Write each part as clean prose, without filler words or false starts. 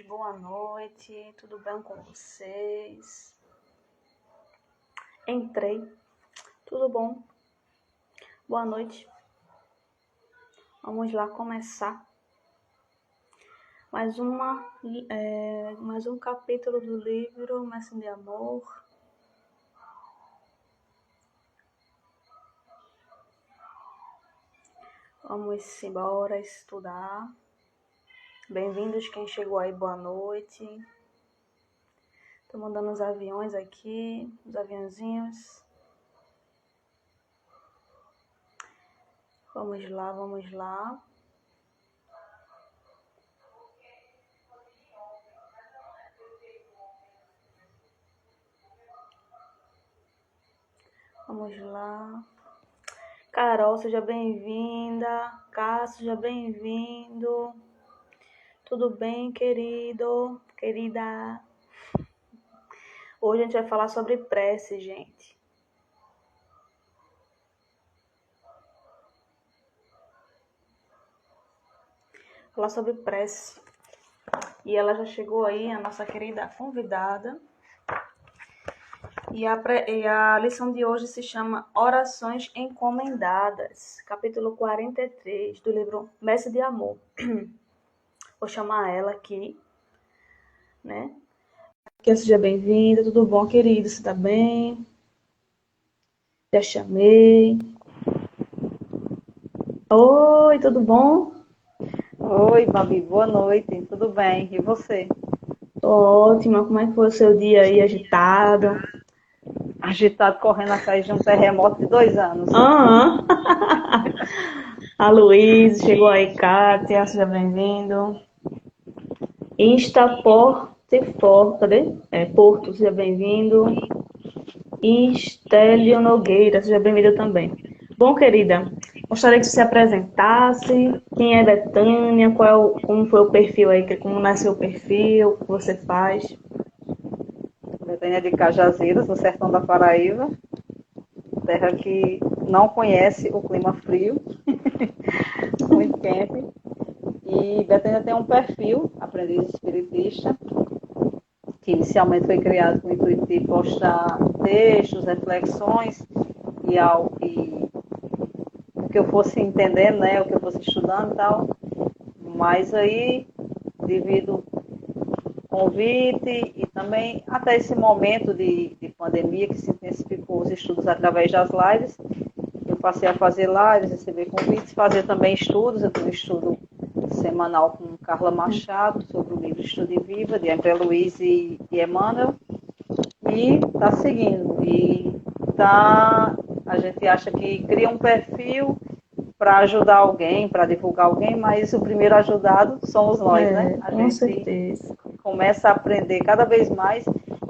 Boa noite, tudo bem com vocês? Entrei, tudo bom? Boa noite. Vamos lá começar mais um capítulo do livro Mestre de Amor. Vamos embora estudar. Bem-vindos quem chegou aí, boa noite. Tô mandando os aviões aqui, os aviãozinhos. Vamos lá, vamos lá. Vamos lá. Carol, seja bem-vinda. Cássio, seja bem-vindo. Tudo bem, querido? Querida? Hoje a gente vai falar sobre prece, gente. Falar sobre prece. E ela já chegou aí, a nossa querida convidada. E a lição de hoje se chama Orações Encomendadas, capítulo 43 do livro Mestre de Amor. Vou chamar ela aqui, né? Que seja bem-vinda, tudo bom, querido? Você tá bem? Já chamei. Oi, tudo bom? Oi, Babi, boa noite, tudo bem? E você? Tô ótima, como é que foi o seu dia aí, agitado? Agitado correndo atrás de um terremoto de 2 anos. Aham. A Luísa, chegou aí, Kátia, seja bem-vindo. Instaportefor, cadê? Porto, seja bem-vindo. Estélio Nogueira, seja bem-vindo também. Bom, querida, gostaria que você se apresentasse. Quem é Betânia? Como foi o perfil aí? Como nasceu o perfil? O que você faz? Betânia de Cajazeiras, no sertão da Paraíba, terra que não conhece o clima frio, muito quente. E Betânia tem um perfil, aprendiz espiritista, que inicialmente foi criado com o intuito de postar textos, reflexões e o que eu fosse entendendo, né, o que eu fosse estudando e tal. Mas aí, devido convite e também até esse momento de pandemia que se intensificou os estudos através das lives. Eu passei a fazer lives, receber convites, fazer também estudos. Eu tenho um estudo semanal com Carla Machado sobre o livro Estude Viva, de André Luiz e Emmanuel. E está seguindo. A gente acha que cria um perfil para ajudar alguém, para divulgar alguém, mas o primeiro ajudado somos nós, né? A Com gente certeza. começa a aprender cada vez mais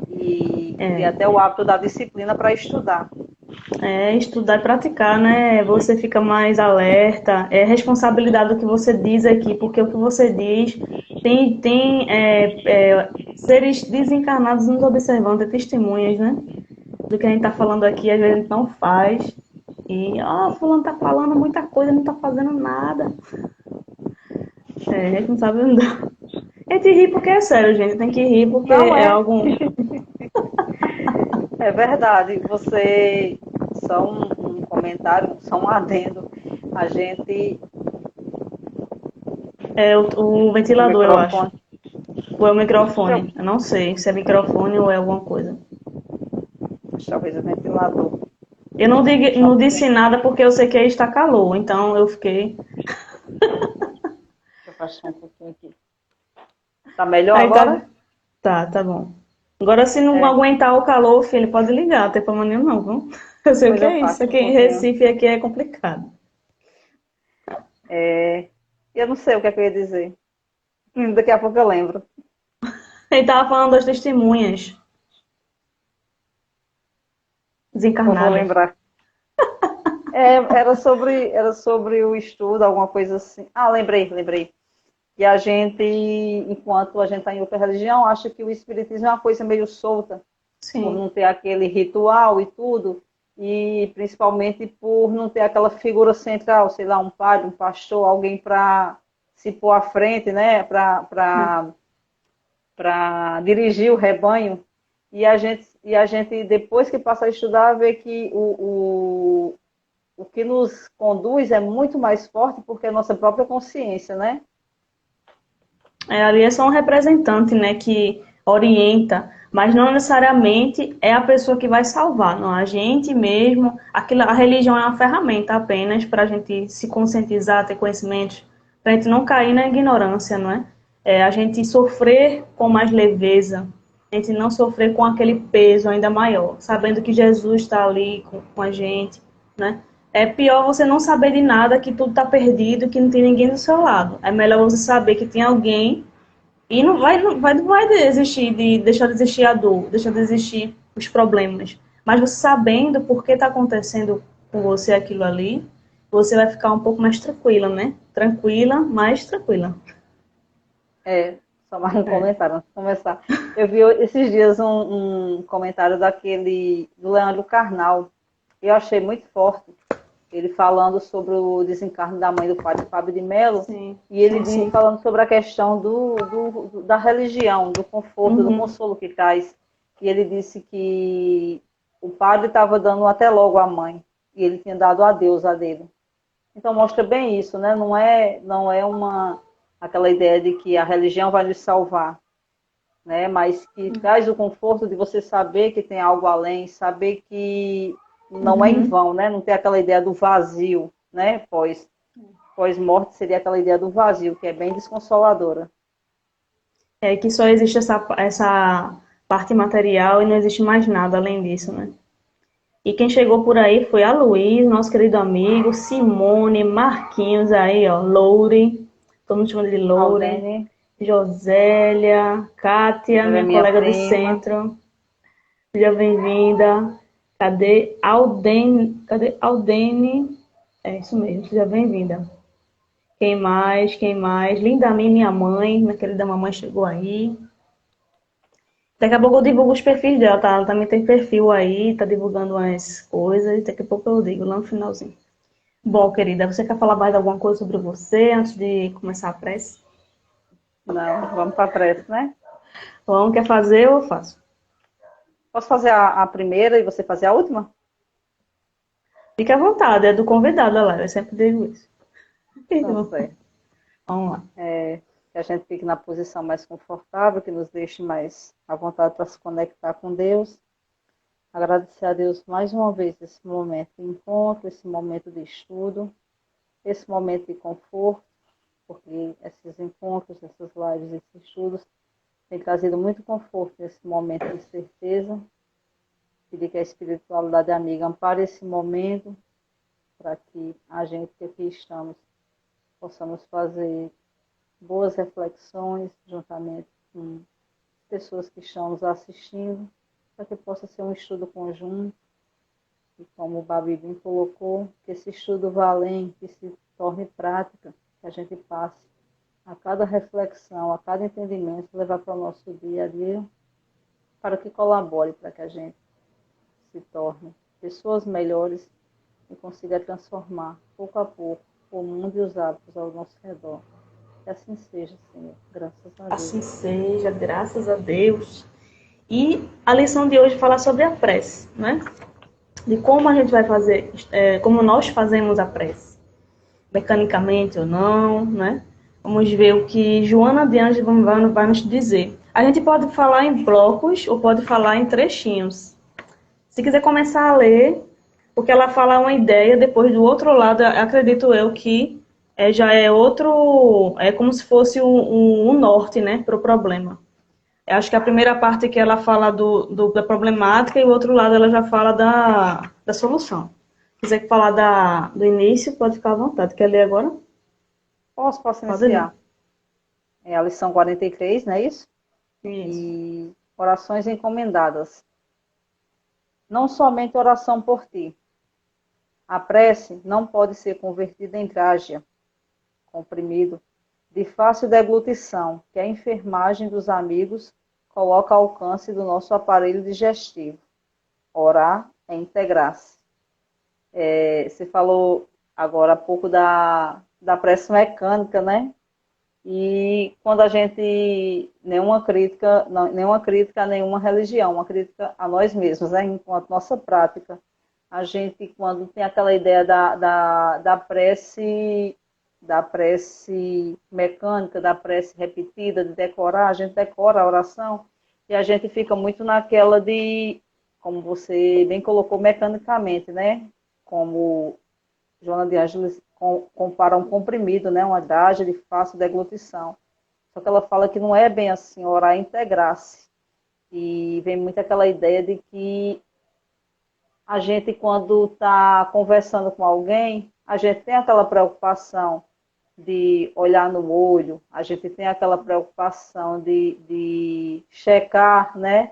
e cria É. até o hábito da disciplina para estudar. Estudar e praticar, né? Você fica mais alerta. É responsabilidade do que você diz aqui, porque o que você diz tem seres desencarnados nos observando, é testemunhas, né? Do que a gente tá falando aqui, às vezes a gente não faz. E, fulano tá falando muita coisa, não tá fazendo nada. É responsabilidade. A gente ri porque é sério, gente. Tem que rir porque Não é é, algo. é verdade. Você, só um comentário, só um adendo. A gente, É o o ventilador, eu acho. microfone, Ou é o microfone. Eu não sei se é microfone ou é alguma coisa. talvez o ventilador. Eu não Deixa disse nada porque eu sei que aí está calor, então eu fiquei. eu baixar um pouquinho aqui. Tá melhor Aí agora? tá. Tá bom. Agora, se não É, aguentar o calor, filho, pode ligar, não tem problema nenhum, não, viu? Eu sei o depois que eu é isso. faço um Aqui em pouquinho. Recife aqui é complicado. Eu não sei o que é que eu ia dizer. Daqui a pouco eu lembro. Ele tava falando das testemunhas Eu vou desencarnadas. lembrar. Era sobre o estudo, alguma coisa assim. Ah, lembrei. E a gente, enquanto a gente está em outra religião, acha que o espiritismo é uma coisa meio solta, por Sim. não ter aquele ritual e tudo, e principalmente por não ter aquela figura central, sei lá, um padre, um pastor, alguém para se pôr à frente, né, para para dirigir o rebanho, e a gente, depois que passa a estudar, vê que o que nos conduz é muito mais forte porque é a nossa própria consciência, né? Ali é só um representante, né, que orienta, mas não necessariamente é a pessoa que vai salvar, não. A gente mesmo, a religião é uma ferramenta apenas para a gente se conscientizar, ter conhecimentos, para a gente não cair na ignorância, não é? A gente sofrer com mais leveza, a gente não sofrer com aquele peso ainda maior, sabendo que Jesus está ali com a gente, né? É pior você não saber de nada, que tudo está perdido, que não tem ninguém do seu lado. É melhor você saber que tem alguém e não vai desistir deixar de existir a dor, deixar de existir os problemas. Mas você sabendo por que está acontecendo com você aquilo ali, você vai ficar um pouco mais tranquila, né? Tranquila, mais tranquila. Só mais um É. comentário antes de começar. Eu vi esses dias um comentário do Leandro Carnal, e eu achei muito forte, ele falando sobre o desencarne da mãe do padre Fábio de Mello, Sim, e ele sim, sim. falando sobre a questão da religião, do conforto, do Uhum. consolo que traz. E ele disse que o padre estava dando até logo à mãe, e ele tinha dado adeus a dele. Então mostra bem isso, né? Não é aquela ideia de que a religião vai nos salvar, né? Mas que traz o conforto de você saber que tem algo além, saber que não é em Uhum. vão, né? Não ter aquela ideia do vazio, né? Pós-morte seria aquela ideia do vazio, que é bem desconsoladora. É que só existe essa parte material e não existe mais nada além disso, né? E quem chegou por aí foi a Luiz, nosso querido amigo, Simone, Marquinhos aí, ó, Loure, todo mundo chama de Loure, Aldene, Josélia, Kátia, ela é minha minha colega de prima. centro, seja bem-vinda. Cadê Aldene? Cadê Aldene? É isso mesmo, seja bem-vinda. Quem mais? Quem mais? Lindamin, minha mãe, minha querida mamãe chegou aí. Daqui a pouco eu divulgo os perfis dela, tá? Ela também tem perfil aí, tá divulgando umas coisas. Daqui a pouco eu digo lá no finalzinho. Bom, querida, você quer falar mais alguma coisa sobre você antes de começar a prece? Não, vamos para a prece, né? Bom, quer fazer, eu faço. Posso fazer a primeira e você fazer a última? Fique à vontade, é do convidado, lá. Eu sempre digo isso. Então, certo. Vamos lá. Que a gente fique na posição mais confortável, que nos deixe mais à vontade para se conectar com Deus. Agradecer a Deus mais uma vez esse momento de encontro, esse momento de estudo, esse momento de conforto, porque esses encontros, essas lives, esses estudos têm trazido muito conforto nesse momento de incerteza. Pedir que a espiritualidade amiga ampare esse momento para que a gente que aqui estamos possamos fazer boas reflexões juntamente com pessoas que estão nos assistindo, para que possa ser um estudo conjunto. E como o Babi bem colocou, que esse estudo vá além, que se torne prática, que a gente passe a cada reflexão, a cada entendimento, levar para o nosso dia a dia, para que colabore para que a gente se torne pessoas melhores e consiga transformar, pouco a pouco, o mundo e os hábitos ao nosso redor. Que assim seja, Senhor. Graças a Deus. Assim seja, graças a Deus. E a lição de hoje fala sobre a prece, né? De como a gente vai fazer, como nós fazemos a prece. Mecanicamente ou não, né? Vamos ver o que Joana de Ângelo vai nos dizer. A gente pode falar em blocos ou pode falar em trechinhos. Se quiser começar a ler, porque ela fala uma ideia, depois do outro lado, acredito eu que já é outro, é como se fosse um norte, né, para o problema. Eu acho que a primeira parte que ela fala da problemática e o outro lado ela já fala da solução. Se quiser falar do início, pode ficar à vontade. Quer ler agora? Posso Pode ler. iniciar? É a lição 43, não é isso? Isso. E orações encomendadas. Não somente oração por ti. A prece não pode ser convertida em trágia, comprimido, de fácil deglutição, que a enfermagem dos amigos coloca ao alcance do nosso aparelho digestivo. Orar é integrar-se. Você falou agora há pouco da prece mecânica, né? E quando a gente, nenhuma crítica a nenhuma religião, uma crítica a nós mesmos, né? Enquanto nossa prática, a gente, quando tem aquela ideia da prece mecânica, da prece repetida, de decorar, a gente decora a oração e a gente fica muito naquela de, como você bem colocou, mecanicamente, né? Como Joana de Ângeles compara um comprimido, né? Uma dádiva de fácil deglutição. Só que ela fala que não é bem assim, orar é integrar-se. E vem muito aquela ideia de que a gente, quando está conversando com alguém, a gente tem aquela preocupação de olhar no olho, a gente tem aquela preocupação de checar, né?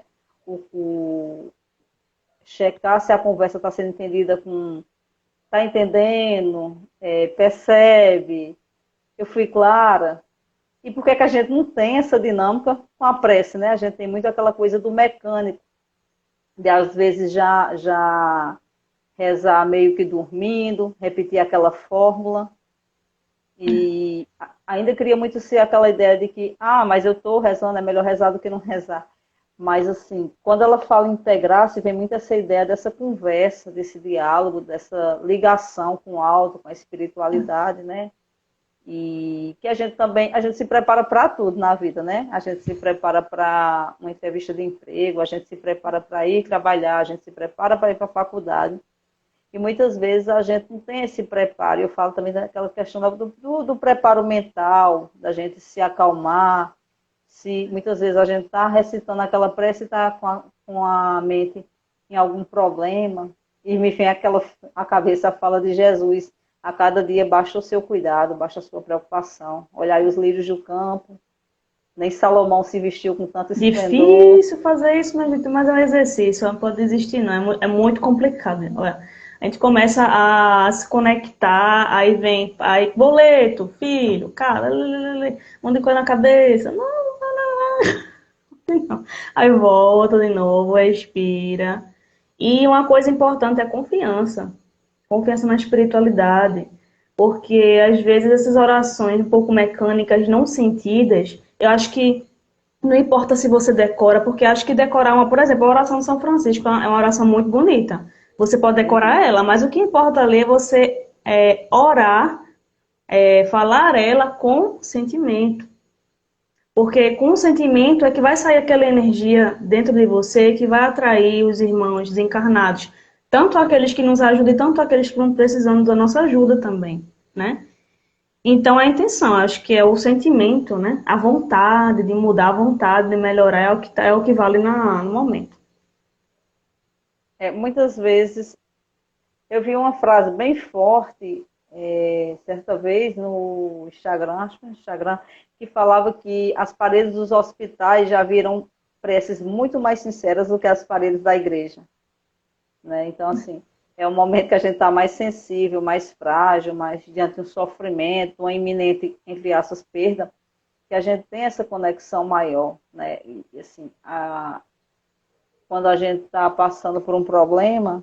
Checar se a conversa está sendo entendida com. Está entendendo? Percebe? Eu fui clara? E por que que a gente não tem essa dinâmica com a prece, né? A gente tem muito aquela coisa do mecânico, de às vezes já rezar meio que dormindo, repetir aquela fórmula. E ainda queria muito ser aquela ideia de que, mas eu estou rezando, é melhor rezar do que não rezar. Mas, assim, quando ela fala em integrar-se, vem muito essa ideia dessa conversa, desse diálogo, dessa ligação com o alto, com a espiritualidade, né? E que a gente se prepara para tudo na vida, né? A gente se prepara para uma entrevista de emprego, a gente se prepara para ir trabalhar, a gente se prepara para ir para a faculdade. E muitas vezes a gente não tem esse preparo. Eu falo também daquela questão do preparo mental, da gente se acalmar. Se muitas vezes a gente está recitando aquela prece e está com a mente em algum problema. E me vem a cabeça a fala de Jesus. A cada dia baixa o seu cuidado, baixa a sua preocupação. Olhai os lírios do campo. Nem Salomão se vestiu com tanto esplendor. Difícil fazer isso, mas é um exercício, não pode desistir, não. É muito complicado. Olha, a gente começa a se conectar, aí vem, aí, boleto, filho, cara, um monte de coisa na cabeça. Não. Aí volta de novo, respira. E uma coisa importante é a confiança. Confiança na espiritualidade. Porque às vezes essas orações um pouco mecânicas, não sentidas, eu acho que não importa se você decora, porque acho que decorar uma, por exemplo, a oração de São Francisco é uma oração muito bonita. Você pode decorar ela, mas o que importa ali é você orar, falar ela com sentimento. Porque com o sentimento é que vai sair aquela energia dentro de você que vai atrair os irmãos desencarnados. Tanto aqueles que nos ajudam e tanto aqueles que estão precisando da nossa ajuda também, né? Então, a intenção, acho que é o sentimento, né? A vontade de mudar, a vontade de melhorar é o que vale no momento. Muitas vezes eu vi uma frase bem forte, certa vez no Instagram, acho que no Instagram, que falava que as paredes dos hospitais já viram preces muito mais sinceras do que as paredes da igreja. Né? Então, assim, é um momento que a gente está mais sensível, mais frágil, mais diante de um sofrimento, uma iminente, entre aspas, perda, que a gente tem essa conexão maior. Né? E, assim, quando a gente está passando por um problema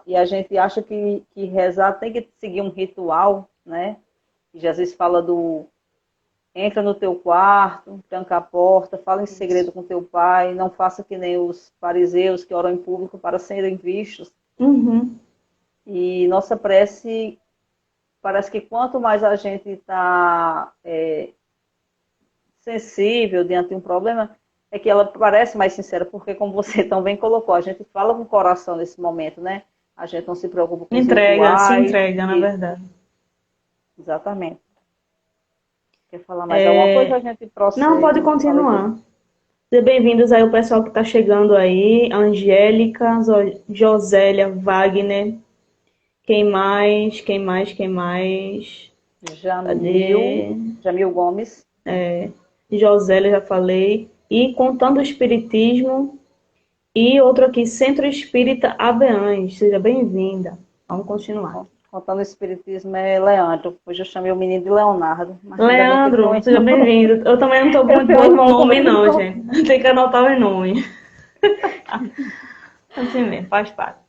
e a gente acha que rezar tem que seguir um ritual, né? E Jesus fala entra no teu quarto, tranca a porta, fala em segredo com teu pai, não faça que nem os fariseus que oram em público para serem vistos. Uhum. E nossa prece, parece que quanto mais a gente está sensível diante de um problema, é que ela parece mais sincera, porque como você tão bem colocou, a gente fala com o coração nesse momento, né? A gente não se preocupa com os rituais. Se entrega, na verdade. Exatamente. Quer falar mais alguma coisa? A gente prossegue. Não, pode continuar. Sejam bem-vindos aí o pessoal que está chegando aí. Angélica, Josélia, Wagner. Quem mais? Jamil Gomes. Josélia, já falei. E Contando o Espiritismo. E outro aqui, Centro Espírita Abeães. Seja bem-vinda. Vamos continuar. Contando o Espiritismo é Leandro. Hoje eu chamei o menino de Leonardo. Leandro, seja bem-vindo. Eu também não estou muito bom com nome, não, gente. Tem que anotar os nomes. Assim mesmo, faz parte.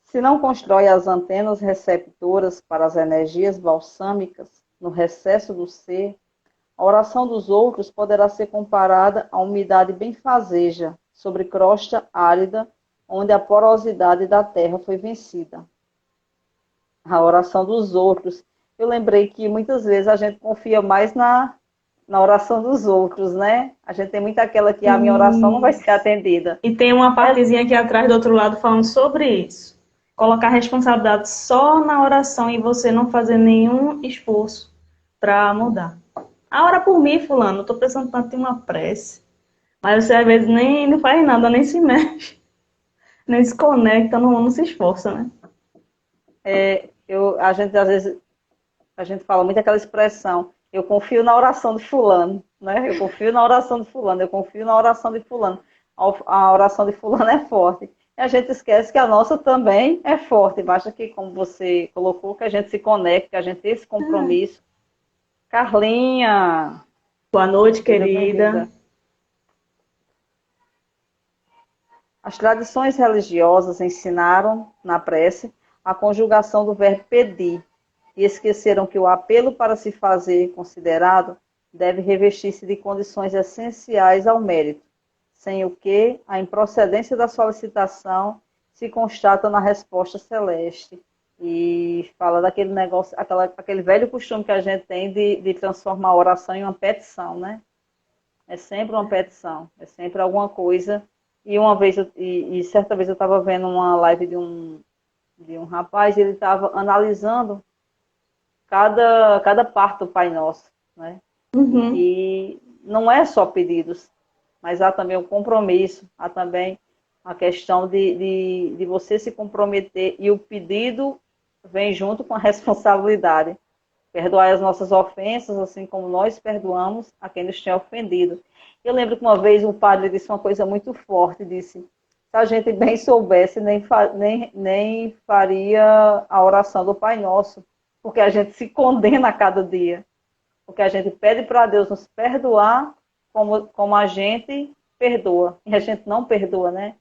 Se não constrói as antenas receptoras para as energias balsâmicas no recesso do ser, A oração dos outros poderá ser comparada à umidade benfazeja sobre crosta árida, onde a porosidade da terra foi vencida. A oração dos outros. Eu lembrei que muitas vezes a gente confia mais na oração dos outros, né? A gente tem muito aquela que a minha oração não vai ser atendida. E tem uma partezinha aqui atrás do outro lado falando sobre isso. Colocar responsabilidade só na oração e você não fazer nenhum esforço para mudar. A ora por mim, fulano, eu tô pensando tanto em uma prece. Mas você às vezes nem não faz nada, nem se mexe, nem se conecta, não se esforça, né? A gente às vezes a gente fala muito aquela expressão, eu confio na oração de fulano, né? Eu confio na oração de fulano, eu confio na oração de fulano. A oração de fulano é forte. E a gente esquece que a nossa também é forte. Basta que, como você colocou, que a gente se conecte, que a gente tenha esse compromisso. Carlinha! Boa noite, querida. As tradições religiosas ensinaram, na prece, a conjugação do verbo pedir, e esqueceram que o apelo para se fazer considerado deve revestir-se de condições essenciais ao mérito, sem o que a improcedência da solicitação se constata na resposta celeste. E fala daquele negócio, aquele velho costume que a gente tem de transformar a oração em uma petição, né? É sempre uma petição, é sempre alguma coisa. E uma vez, certa vez eu estava vendo uma live de um rapaz, e ele estava analisando cada parte do Pai Nosso, né? Uhum. E não é só pedidos, mas há também o compromisso, há também a questão de você se comprometer, e o pedido vem junto com a responsabilidade. Perdoai as nossas ofensas, assim como nós perdoamos a quem nos tem ofendido. Eu lembro que uma vez um padre disse uma coisa muito forte, disse, se a gente bem soubesse, nem faria a oração do Pai Nosso, porque a gente se condena a cada dia. Porque a gente pede para Deus nos perdoar como a gente perdoa. E a gente não perdoa, né?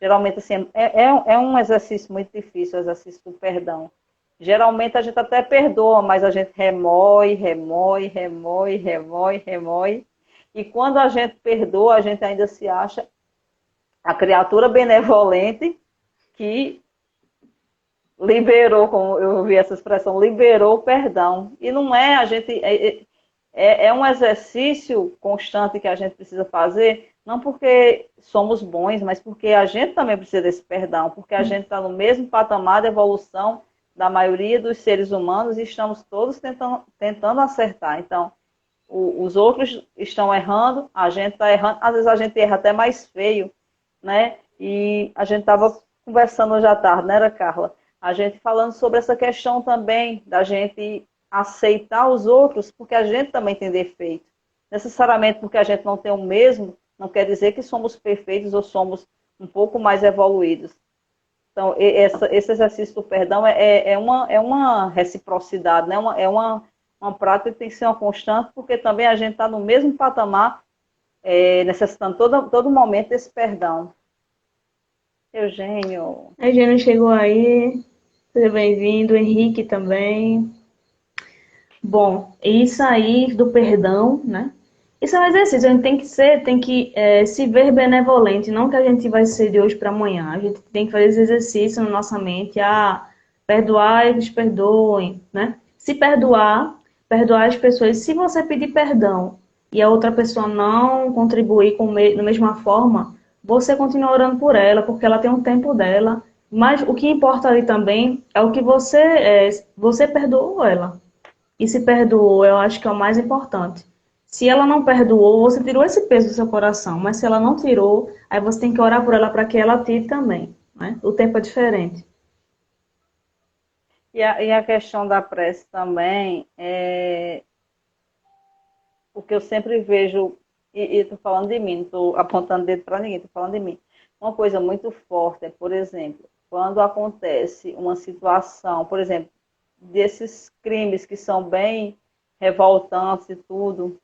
Geralmente, assim, é um exercício muito difícil, o exercício do perdão. Geralmente a gente até perdoa, mas a gente remói, remói, remói, remói, remói. E quando a gente perdoa, a gente ainda se acha a criatura benevolente que liberou, como eu ouvi essa expressão, liberou o perdão. E não é, a gente é um exercício constante que a gente precisa fazer, não porque somos bons, mas porque a gente também precisa desse perdão, porque a gente está no mesmo patamar de evolução da maioria dos seres humanos e estamos todos tentando acertar. Então, os outros estão errando, a gente está errando, às vezes a gente erra até mais feio, né? E a gente estava conversando hoje à tarde, né, Carla? A gente falando sobre essa questão também da gente aceitar os outros, porque a gente também tem defeito. Necessariamente porque a gente não tem o mesmo, não quer dizer que somos perfeitos ou somos um pouco mais evoluídos. Então, esse exercício do perdão é uma reciprocidade, né? É uma prática que tem que ser uma constante, porque também a gente está no mesmo patamar, necessitando todo momento desse perdão. Eugênio. Eugênio chegou aí, seja bem-vindo, Henrique também. Bom, isso aí do perdão, né? Isso é um exercício, a gente tem que se ver benevolente, não que a gente vai ser de hoje para amanhã. A gente tem que fazer esse exercício na nossa mente, perdoar, eles perdoem, né? Se perdoar as pessoas. Se você pedir perdão e a outra pessoa não contribuir da mesma forma, você continua orando por ela, porque ela tem um tempo dela. Mas o que importa ali também é o que você perdoou ela. E se perdoou, eu acho que é o mais importante. Se ela não perdoou, você tirou esse peso do seu coração. Mas se ela não tirou, aí você tem que orar por ela para que ela tire também, né? O tempo é diferente. E a questão da prece também, o que eu sempre vejo, e estou falando de mim, não estou apontando dedo para ninguém, estou falando de mim. Uma coisa muito forte é, por exemplo, quando acontece uma situação, por exemplo, desses crimes que são bem revoltantes e tudo,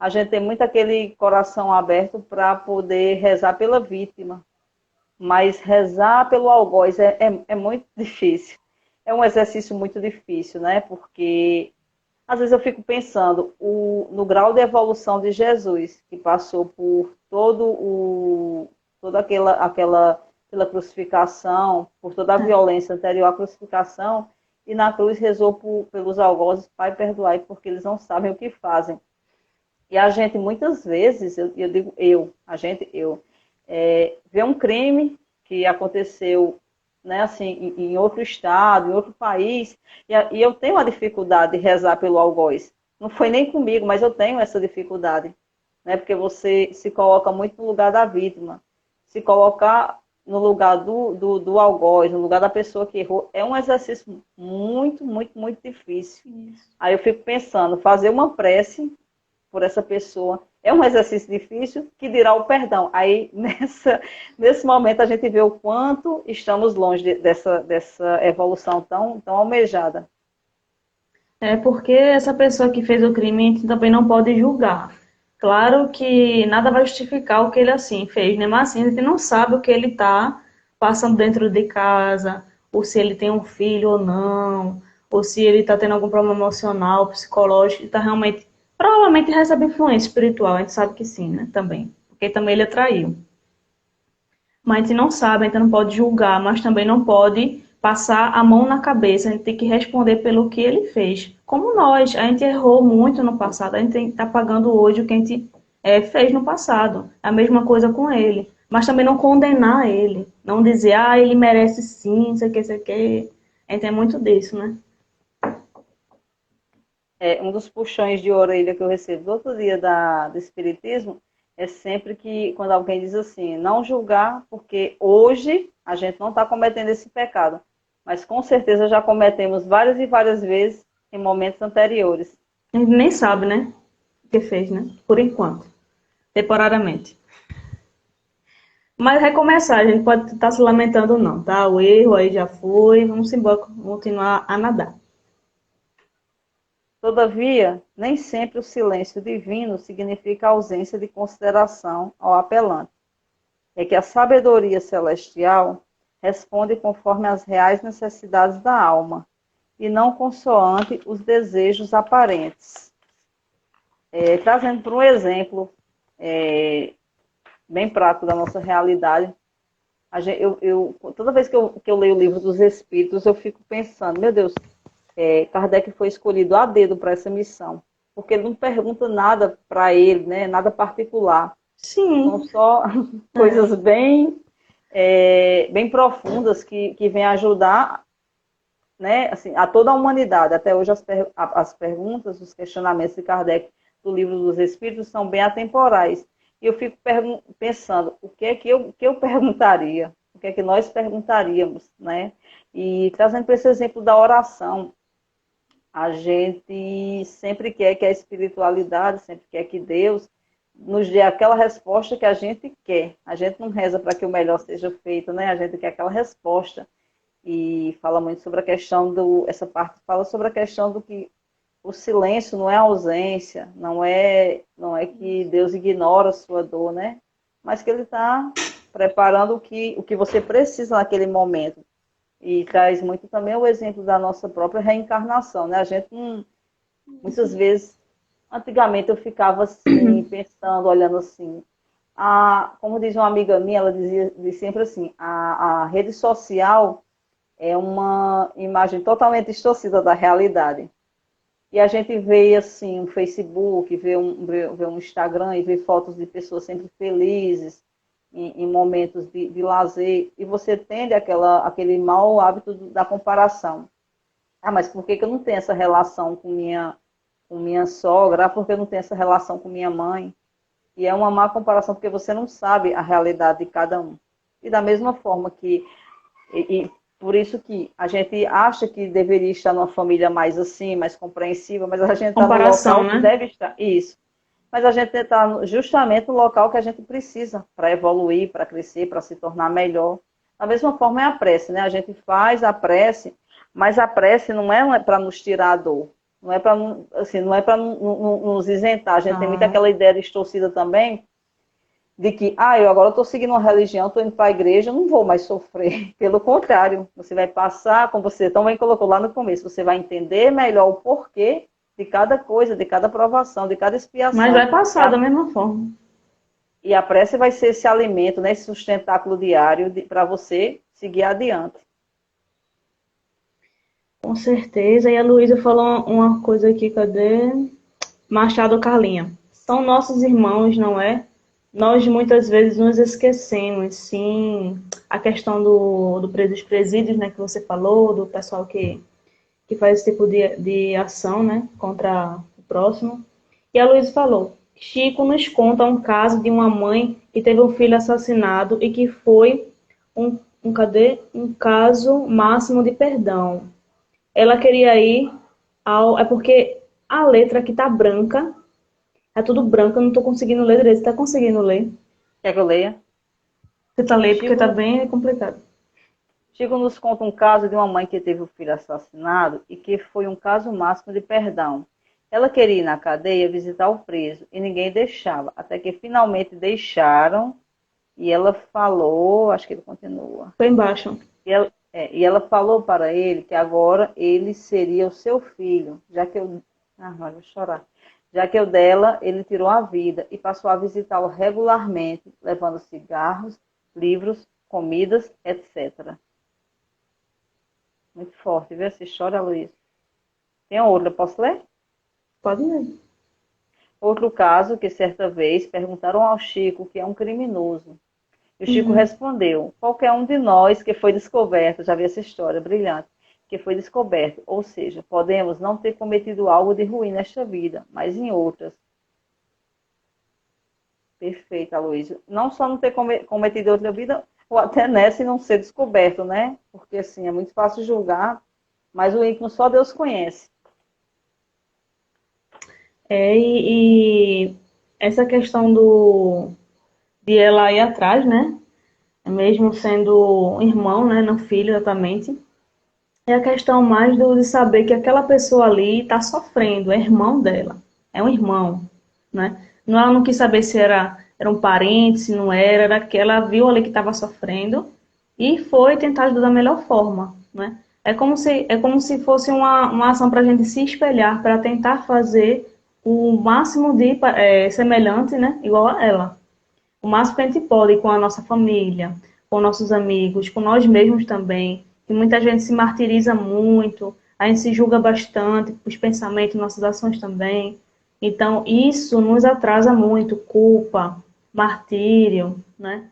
a gente tem muito aquele coração aberto para poder rezar pela vítima. Mas rezar pelo algoz é muito difícil. É um exercício muito difícil, né? Porque às vezes eu fico pensando no grau de evolução de Jesus, que passou por toda pela crucificação, por toda a violência anterior à crucificação, e na cruz rezou pelos algozes, Pai, perdoai, porque eles não sabem o que fazem. E a gente, muitas vezes, vê um crime que aconteceu, né, assim, em outro estado, em outro país, e eu tenho a dificuldade de rezar pelo algoz. Não foi nem comigo, mas eu tenho essa dificuldade, né, porque você se coloca muito no lugar da vítima. Se colocar no lugar do algoz, no lugar da pessoa que errou, é um exercício muito, muito, muito difícil. Isso. Aí eu fico pensando, fazer uma prece por essa pessoa é um exercício difícil, que dirá o perdão. Aí, nesse momento, a gente vê o quanto estamos longe dessa evolução tão almejada. É porque essa pessoa que fez o crime, a gente também não pode julgar. Claro que nada vai justificar o que ele assim fez, né? Mas assim, a gente não sabe o que ele está passando dentro de casa, ou se ele tem um filho ou não, ou se ele está tendo algum problema emocional, psicológico, está realmente, provavelmente recebe influência espiritual, a gente sabe que sim, né? Também, porque também ele atraiu. Mas a gente não sabe, a gente não pode julgar, mas também não pode passar a mão na cabeça, a gente tem que responder pelo que ele fez. Como nós, a gente errou muito no passado, a gente está pagando hoje o que a gente fez no passado. A mesma coisa com ele. Mas também não condenar ele, não dizer, ele merece sim, isso aqui, isso aqui. A gente é muito disso, né? Um dos puxões de orelha que eu recebo do outro dia do Espiritismo é sempre que, quando alguém diz assim, não julgar, porque hoje a gente não está cometendo esse pecado, mas com certeza já cometemos várias e várias vezes em momentos anteriores. A gente nem sabe, né? O que fez, né? Por enquanto. Temporariamente. Mas recomeçar, a gente pode estar se lamentando não, tá? O erro aí já foi, vamos embora, continuar a nadar. Todavia, nem sempre o silêncio divino significa ausência de consideração ao apelante. É que a sabedoria celestial responde conforme as reais necessidades da alma, e não consoante os desejos aparentes. Trazendo por um exemplo bem prático da nossa realidade, toda vez que eu leio o Livro dos Espíritos, eu fico pensando, meu Deus, Kardec foi escolhido a dedo para essa missão, porque ele não pergunta nada para ele, né, nada particular. Sim. São só coisas bem profundas que vêm ajudar, né, assim, a toda a humanidade. Até hoje as perguntas, os questionamentos de Kardec do Livro dos Espíritos são bem atemporais. E eu fico pensando, o que é que eu perguntaria? O que é que nós perguntaríamos, né? E trazendo para esse exemplo da oração, a gente sempre quer que a espiritualidade, sempre quer que Deus nos dê aquela resposta que a gente quer. A gente não reza para que o melhor seja feito, né? A gente quer aquela resposta. E fala muito sobre a questão essa parte fala sobre a questão do que o silêncio não é ausência, não é que Deus ignora a sua dor, né? Mas que Ele está preparando o que você precisa naquele momento. E traz muito também o exemplo da nossa própria reencarnação, né? A gente, muitas vezes, antigamente eu ficava assim, pensando, olhando assim, como diz uma amiga minha, ela dizia sempre assim, a rede social é uma imagem totalmente distorcida da realidade. E a gente vê assim um Facebook, vê um Instagram e vê fotos de pessoas sempre felizes, em momentos de lazer, e você tende aquele mau hábito da comparação. Mas por que eu não tenho essa relação com minha sogra? Por que eu não tenho essa relação com minha mãe? E é uma má comparação, porque você não sabe a realidade de cada um. E da mesma forma que... por isso que a gente acha que deveria estar numa família mais assim, mais compreensiva, mas a gente está no local, né, que deve estar. Isso. Mas a gente está justamente no local que a gente precisa para evoluir, para crescer, para se tornar melhor. Da mesma forma é a prece, né? A gente faz a prece, mas a prece não é para nos tirar a dor. Não é para assim, nos isentar. A gente tem muito aquela ideia distorcida também, de que, eu agora estou seguindo uma religião, estou indo para a igreja, não vou mais sofrer. Pelo contrário, você vai passar, como você também colocou lá no começo, você vai entender melhor o porquê de cada coisa, de cada provação, de cada Mas expiação. vai passar da mesma forma. E a prece vai ser esse alimento, né, esse sustentáculo diário para você seguir adiante. Com certeza. E a Luísa falou uma coisa aqui, cadê? Machado Carlinha. São nossos irmãos, não é? Nós muitas vezes nos esquecemos, sim. A questão dos presídios, né, que você falou, do pessoal que faz esse tipo de ação, né, contra o próximo. E a Luísa falou, Chico nos conta um caso de uma mãe que teve um filho assassinado e que foi um caso máximo de perdão. Ela queria ir é porque a letra aqui tá branca, é tudo branco, eu não tô conseguindo ler direito. Você tá conseguindo ler? Quer que eu leia? Você tá lendo porque tá Chico, bem complicado. Chico nos conta um caso de uma mãe que teve o filho assassinado e que foi um caso máximo de perdão. Ela queria ir na cadeia visitar o preso e ninguém deixava, até que finalmente deixaram e ela falou, acho que ele continua, Foi embaixo. e ela falou para ele que agora ele seria o seu filho, já que eu... Ah, mas vou chorar. Já que o dela, ele tirou a vida e passou a visitá-lo regularmente, levando cigarros, livros, comidas, etc. Muito forte, viu? Se chora, Luiz. Tem outro, eu posso ler? Pode ler. Outro caso que certa vez perguntaram ao Chico que é um criminoso. E o Chico Uhum. respondeu, qualquer um de nós que foi descoberto, já vi essa história brilhante, que foi descoberto, ou seja, podemos não ter cometido algo de ruim nesta vida, mas em outras. Perfeito, Aloysio. Não só não ter cometido outra vida, ou até nessa e não ser descoberto, né? Porque assim, é muito fácil julgar, mas o íntimo só Deus conhece. E essa questão de ela ir atrás, né? Mesmo sendo um irmão, né? Não filho exatamente. É a questão mais de saber que aquela pessoa ali está sofrendo, é irmão dela, é um irmão, né? Não, ela não quis saber se era um parente, se não era que ela viu ali que estava sofrendo e foi tentar ajudar da melhor forma, né? É como se fosse uma ação para a gente se espelhar, para tentar fazer o máximo de semelhante, né? Igual a ela. O máximo que a gente pode com a nossa família, com nossos amigos, com nós mesmos também. E muita gente se martiriza muito, a gente se julga bastante, os pensamentos, nossas ações também. Então, isso nos atrasa muito, culpa, martírio, né?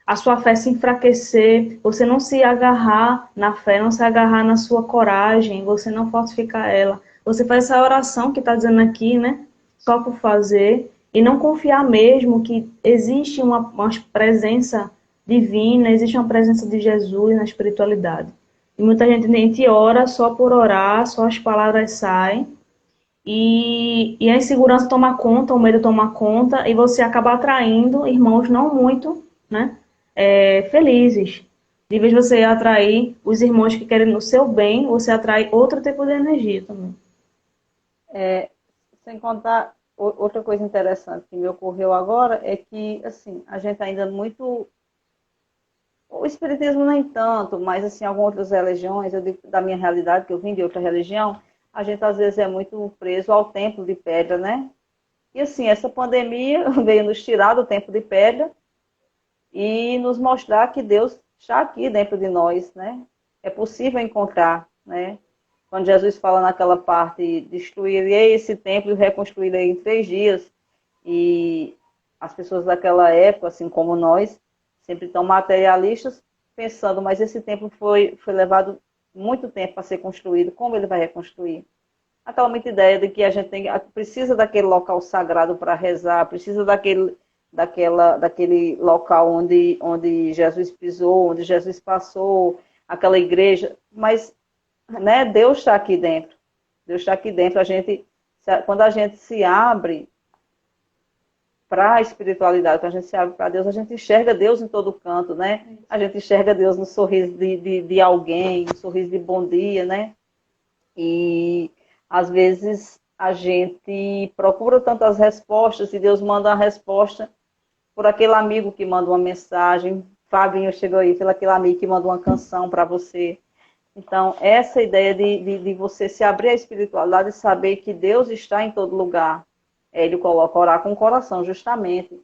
A sua fé se enfraquecer, você não se agarrar na fé, não se agarrar na sua coragem, você não fortificar ela. Você faz essa oração que está dizendo aqui, né? Só por fazer, e não confiar mesmo que existe uma presença divina, existe uma presença de Jesus na espiritualidade. E muita gente ora só por orar, só as palavras saem, e a insegurança toma conta, o medo toma conta, e você acaba atraindo irmãos não muito, né, felizes. De vez de você atrair os irmãos que querem o seu bem, você atrai outro tipo de energia também. Sem contar, outra coisa interessante que me ocorreu agora é que, assim, a gente ainda muito... O espiritismo nem tanto, mas, assim, algumas outras religiões, eu digo da minha realidade, que eu vim de outra religião, a gente às vezes é muito preso ao templo de pedra, né? E, assim, essa pandemia veio nos tirar do templo de pedra e nos mostrar que Deus está aqui dentro de nós, né? É possível encontrar, né? Quando Jesus fala naquela parte, destruirei esse templo e reconstruirei em 3 dias, e as pessoas daquela época, assim como nós, sempre estão materialistas, pensando, mas esse templo foi levado muito tempo para ser construído, como ele vai reconstruir? Aquela muita ideia de que a gente precisa daquele local sagrado para rezar, precisa daquele local onde Jesus pisou, onde Jesus passou, aquela igreja, mas, né, Deus está aqui dentro. Deus está aqui dentro. Quando a gente se abre para a espiritualidade, quando a gente se abre para Deus, a gente enxerga Deus em todo canto, né? A gente enxerga Deus no sorriso de alguém, no sorriso de bom dia, né? E às vezes a gente procura tantas respostas e Deus manda a resposta por aquele amigo que manda uma mensagem. Fabinho chegou aí, pelo aquele amigo que manda uma canção para você. Então, essa ideia de você se abrir à espiritualidade e saber que Deus está em todo lugar. Ele coloca orar com o coração, justamente.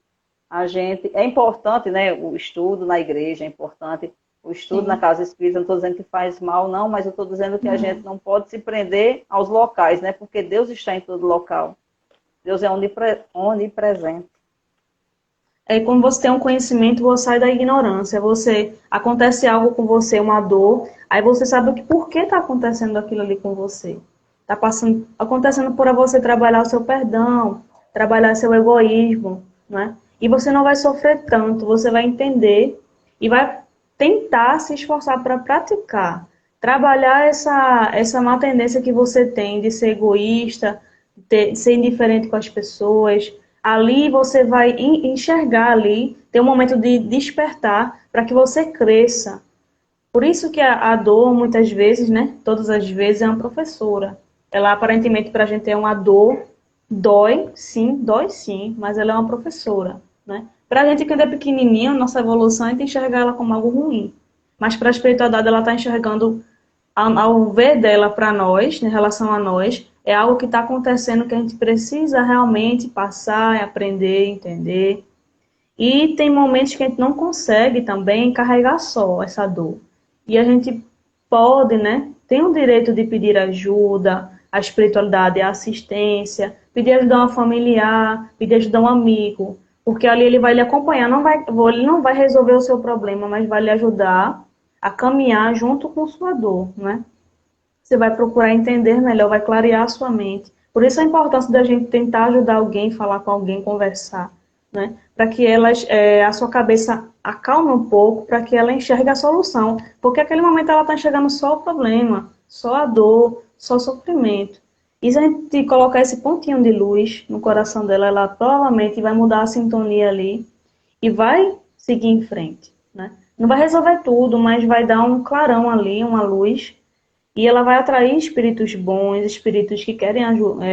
A gente, é importante, né, o estudo na igreja, é importante o estudo na Sim. casa espírita, não estou dizendo que faz mal, não, mas eu estou dizendo que a gente não pode se prender aos locais, né, porque Deus está em todo local. Deus é onipresente. É quando você tem um conhecimento, você sai da ignorância. Você acontece algo com você, uma dor, aí você sabe o que, por que está acontecendo aquilo ali com você. Está passando, acontecendo por você trabalhar o seu perdão, trabalhar seu egoísmo, né? E você não vai sofrer tanto, você vai entender e vai tentar se esforçar para praticar, trabalhar essa má tendência que você tem de ser egoísta, de ser indiferente com as pessoas. Ali você vai enxergar ali, tem um momento de despertar para que você cresça. Por isso que a dor, muitas vezes, né, todas as vezes, é uma professora. Ela aparentemente para a gente é uma dor, dói sim, mas ela é uma professora, né? Para a gente que ainda é pequenininha, nossa evolução é de enxergar ela como algo ruim. Mas para a espiritualidade ela está enxergando, ao ver dela para nós, em relação a nós, é algo que está acontecendo que a gente precisa realmente passar, aprender, entender. E tem momentos que a gente não consegue também carregar só essa dor. E a gente pode, né? Tem o direito de pedir ajuda, a espiritualidade, a assistência, pedir ajuda a um familiar, pedir ajuda a um amigo. Porque ali ele vai lhe acompanhar, ele não vai resolver o seu problema, mas vai lhe ajudar a caminhar junto com sua dor, né? Você vai procurar entender melhor, vai clarear a sua mente. Por isso a importância da gente tentar ajudar alguém, falar com alguém, conversar, né? Para que a sua cabeça acalme um pouco, para que ela enxergue a solução. Porque naquele momento ela está enxergando só o problema, só a dor, só o sofrimento. E se a gente colocar esse pontinho de luz no coração dela, ela provavelmente vai mudar a sintonia ali e vai seguir em frente, né? Não vai resolver tudo, mas vai dar um clarão ali, uma luz, e ela vai atrair espíritos bons, espíritos que querem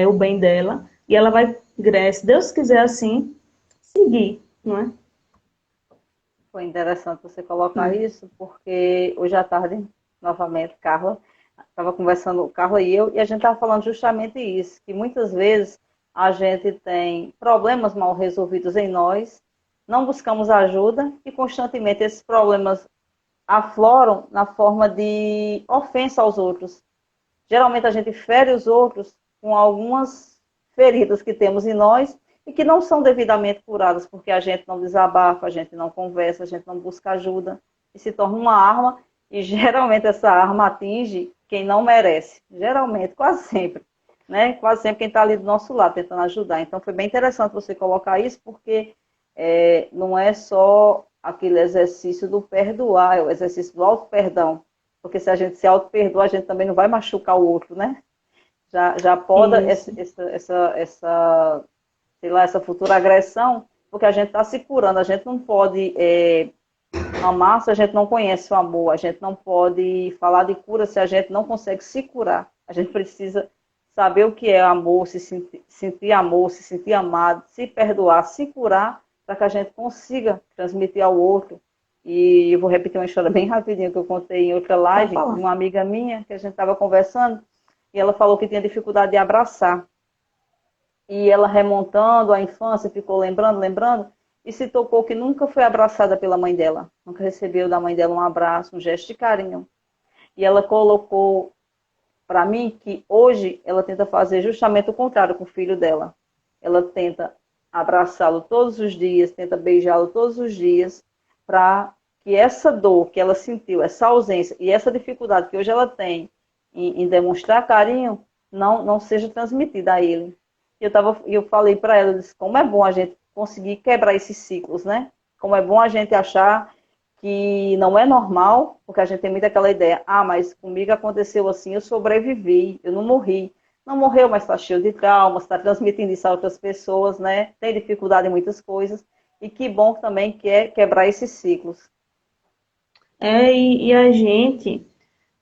o bem dela. E ela vai, se Deus quiser assim, seguir, não é? Foi interessante você colocar isso, porque hoje à tarde, novamente, Carla, estava conversando, Carla e eu, e a gente estava falando justamente isso, que muitas vezes a gente tem problemas mal resolvidos em nós, não buscamos ajuda e constantemente esses problemas afloram na forma de ofensa aos outros. Geralmente a gente fere os outros com algumas feridas que temos em nós e que não são devidamente curadas, porque a gente não desabafa, a gente não conversa, a gente não busca ajuda, e se torna uma arma, e geralmente essa arma atinge quem não merece. Geralmente, quase sempre. Né? Quase sempre quem está ali do nosso lado, tentando ajudar. Então foi bem interessante você colocar isso, porque não é só aquele exercício do perdoar, é o exercício do auto-perdão. Porque se a gente se auto-perdoa, a gente também não vai machucar o outro, né? Já poda essa futura agressão, porque a gente está se curando. A gente não pode amar se a gente não conhece o amor. A gente não pode falar de cura se a gente não consegue se curar. A gente precisa saber o que é amor, se sentir amor, se sentir amado, se perdoar, se curar, para que a gente consiga transmitir ao outro. E eu vou repetir uma história bem rapidinho que eu contei em outra live, de uma amiga minha, que a gente estava conversando, e ela falou que tinha dificuldade de abraçar. E ela remontando a infância, ficou lembrando, e se tocou que nunca foi abraçada pela mãe dela. Nunca recebeu da mãe dela um abraço, um gesto de carinho. E ela colocou para mim que hoje ela tenta fazer justamente o contrário com o filho dela. Ela tenta abraçá-lo todos os dias, tenta beijá-lo todos os dias, para que essa dor que ela sentiu, essa ausência e essa dificuldade que hoje ela tem em demonstrar carinho, não seja transmitida a ele. Eu falei para ela, eu disse, como é bom a gente conseguir quebrar esses ciclos, né? Como é bom a gente achar que não é normal, porque a gente tem muito aquela ideia, mas comigo aconteceu assim, eu sobrevivi, eu não morri. Não morreu, mas está cheio de traumas, está transmitindo isso a outras pessoas, né? Tem dificuldade em muitas coisas. E que bom também que é quebrar esses ciclos. E a gente,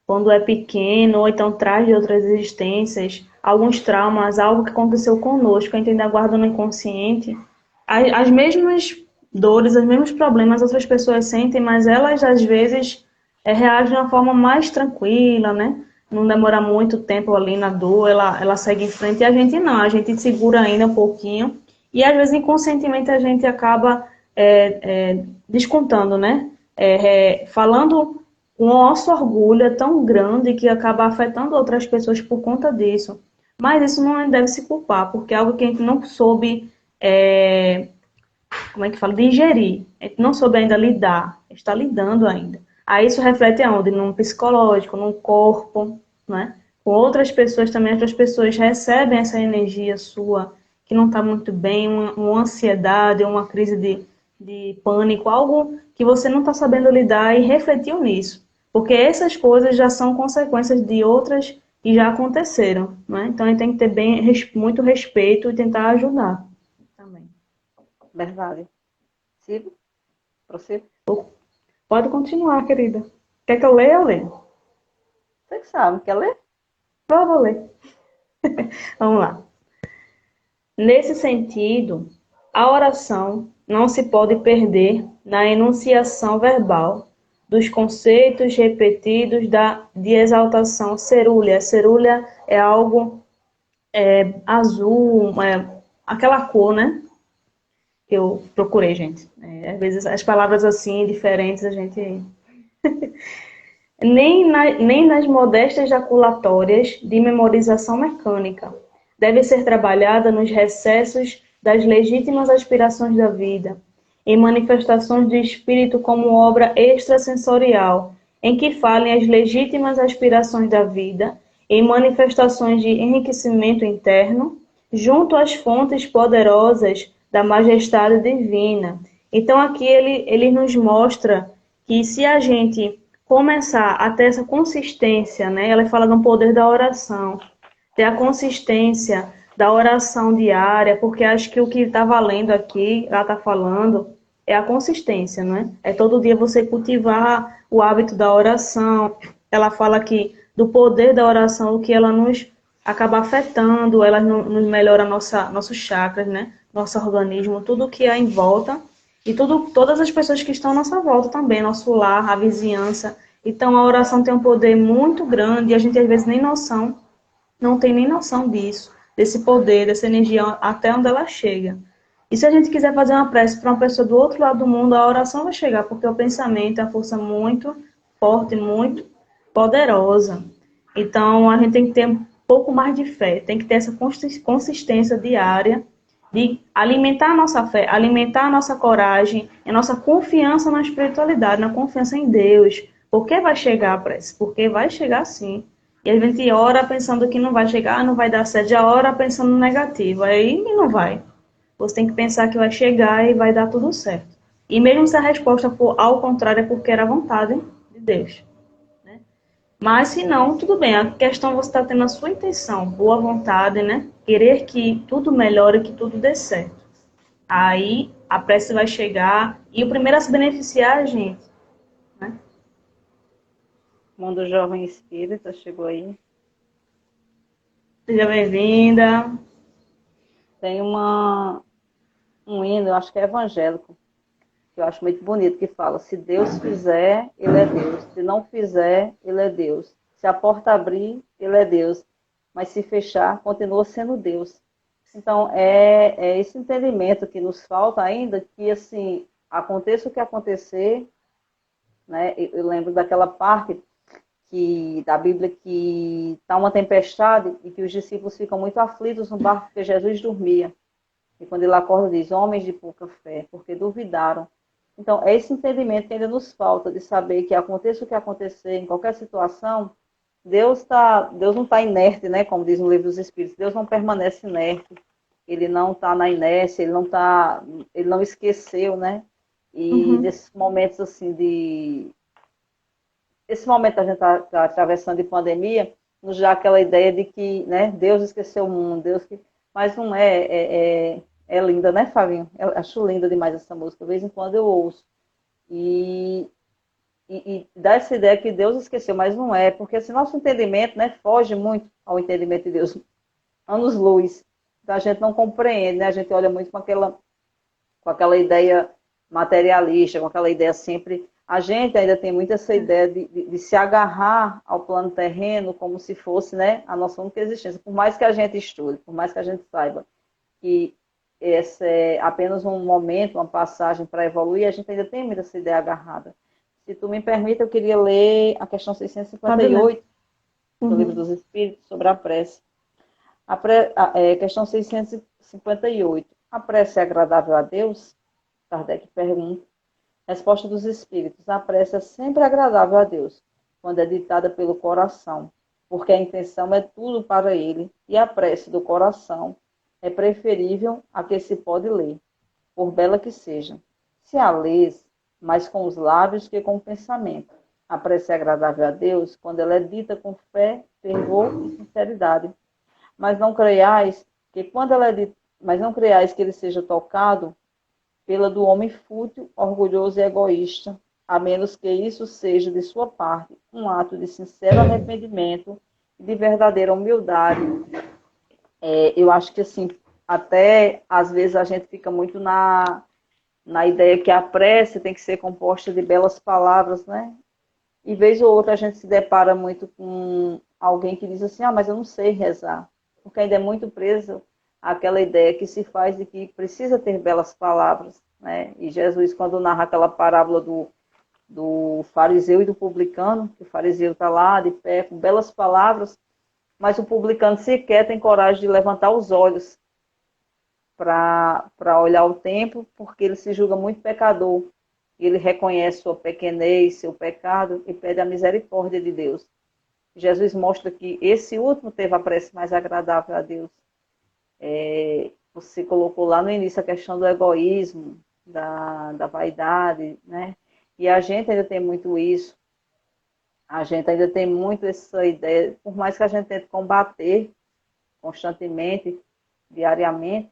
quando é pequeno, ou então traz de outras existências, alguns traumas, algo que aconteceu conosco, a gente ainda guarda no inconsciente, as mesmas dores, os mesmos problemas outras pessoas sentem, mas elas às vezes reage de uma forma mais tranquila, né? Não demora muito tempo ali na dor, ela segue em frente, e a gente não, a gente segura ainda um pouquinho, e às vezes inconscientemente a gente acaba descontando, né? Falando o nosso orgulho é tão grande que acaba afetando outras pessoas por conta disso. Mas isso não deve se culpar, porque é algo que a gente não soube, como é que fala, digerir. A gente não soube ainda lidar, está lidando ainda. Aí isso reflete aonde? No psicológico, no corpo, né? Com outras pessoas também, outras pessoas recebem essa energia sua que não está muito bem, uma ansiedade, uma crise de pânico, algo que você não está sabendo lidar e refletiu nisso. Porque essas coisas já são consequências de outras que já aconteceram, né? Então a gente tem que ter muito respeito e tentar ajudar também. Verdade. Sigo? Prossigo? Pode continuar, querida. Quer que eu leia? Eu leio. Você que sabe, quer ler? Vou ler. Vamos lá. Nesse sentido, a oração não se pode perder na enunciação verbal dos conceitos repetidos de exaltação cerúlea. Cerúlea é algo azul, aquela cor, né? Que eu procurei, gente. Às vezes as palavras assim, diferentes, a gente nem nas modestas jaculatórias de memorização mecânica. Deve ser trabalhada nos recessos das legítimas aspirações da vida, em manifestações de espírito como obra extrasensorial, em que falem as legítimas aspirações da vida, em manifestações de enriquecimento interno, junto às fontes poderosas da majestade divina. Então aqui ele nos mostra que se a gente começar a ter essa consistência, né? Ela fala do poder da oração, ter a consistência da oração diária, porque acho que o que está valendo aqui, ela está falando, é a consistência, né? É todo dia você cultivar o hábito da oração. Ela fala aqui do poder da oração, o que ela nos acaba afetando, ela nos melhora nossos chakras, né? Nosso organismo, tudo que há em volta e todas as pessoas que estão à nossa volta também, nosso lar, a vizinhança. Então a oração tem um poder muito grande e a gente às vezes não tem nem noção disso, desse poder, dessa energia até onde ela chega. E se a gente quiser fazer uma prece para uma pessoa do outro lado do mundo, a oração vai chegar, porque o pensamento é uma força muito forte, muito poderosa. Então a gente tem que ter um pouco mais de fé, tem que ter essa consistência diária de alimentar a nossa fé, alimentar a nossa coragem, a nossa confiança na espiritualidade, na confiança em Deus. Porque vai chegar a prece? Porque vai chegar sim. E a gente ora pensando que não vai chegar, não vai dar certo, já ora pensando no negativo, aí não vai. Você tem que pensar que vai chegar e vai dar tudo certo. E mesmo se a resposta for ao contrário, é porque era a vontade de Deus. Mas se não, tudo bem. A questão é você estar tendo a sua intenção, boa vontade, né? Querer que tudo melhore, que tudo dê certo. Aí a prece vai chegar e o primeiro a se beneficiar é a gente, né? Mundo Jovem Espírita chegou aí. Seja bem-vinda. Tem um hino, eu acho que é evangélico, que eu acho muito bonito, que fala: se Deus fizer, Ele é Deus. Se não fizer, Ele é Deus. Se a porta abrir, Ele é Deus. Mas se fechar, continua sendo Deus. Então, é esse entendimento que nos falta ainda, que, assim, aconteça o que acontecer, né? Eu lembro daquela parte da Bíblia que está uma tempestade e que os discípulos ficam muito aflitos no barco porque Jesus dormia. E quando ele acorda, diz: homens de pouca fé, porque duvidaram. Então, é esse entendimento que ainda nos falta, de saber que aconteça o que acontecer, em qualquer situação, Deus não está inerte, né? Como diz no livro dos Espíritos. Deus não permanece inerte. Ele não está na inércia, ele não esqueceu, né? E Uhum. nesses momentos assim esse momento que a gente está atravessando de pandemia, nos dá aquela ideia de que, né, Deus esqueceu o mundo, mas não é linda, né, Fabinho? Eu acho linda demais essa música, de vez em quando eu ouço. E, e dá essa ideia que Deus esqueceu, mas não é, porque esse nosso entendimento, né, foge muito ao entendimento de Deus, anos-luz. Então a gente não compreende, né? A gente olha muito com aquela ideia materialista, com aquela ideia sempre A gente ainda tem muito essa ideia de se agarrar ao plano terreno como se fosse, né, a nossa única existência. Por mais que a gente estude, por mais que a gente saiba que esse é apenas um momento, uma passagem para evoluir, a gente ainda tem muito essa ideia agarrada. Se tu me permite, eu queria ler a questão 658 do Livro dos Espíritos sobre a prece. Questão 658. A prece é agradável a Deus? Kardec pergunta. Resposta dos Espíritos. A prece é sempre agradável a Deus, quando é ditada pelo coração, porque a intenção é tudo para Ele, e a prece do coração é preferível a que se pode ler, por bela que seja. Se a lês, mais com os lábios que com o pensamento. A prece é agradável a Deus quando ela é dita com fé, fervor e sinceridade. Mas não creiais que quando ela é dita, mas não creiais que ele seja tocado pela do homem fútil, orgulhoso e egoísta, a menos que isso seja de sua parte um ato de sincero arrependimento e de verdadeira humildade. Eu acho que assim, até às vezes a gente fica muito na ideia que a prece tem que ser composta de belas palavras, né? E vez ou outra a gente se depara muito com alguém que diz assim, mas eu não sei rezar, porque ainda é muito preso àquela ideia que se faz de que precisa ter belas palavras, né? E Jesus, quando narra aquela parábola do fariseu e do publicano, que o fariseu está lá de pé com belas palavras, mas o publicano sequer tem coragem de levantar os olhos para olhar o templo, porque ele se julga muito pecador. Ele reconhece sua pequenez, seu pecado, e pede a misericórdia de Deus. Jesus mostra que esse último teve a prece mais agradável a Deus. Você colocou lá no início a questão do egoísmo, da vaidade, né? E a gente ainda tem muito isso. A gente ainda tem muito essa ideia, por mais que a gente tente combater constantemente, diariamente,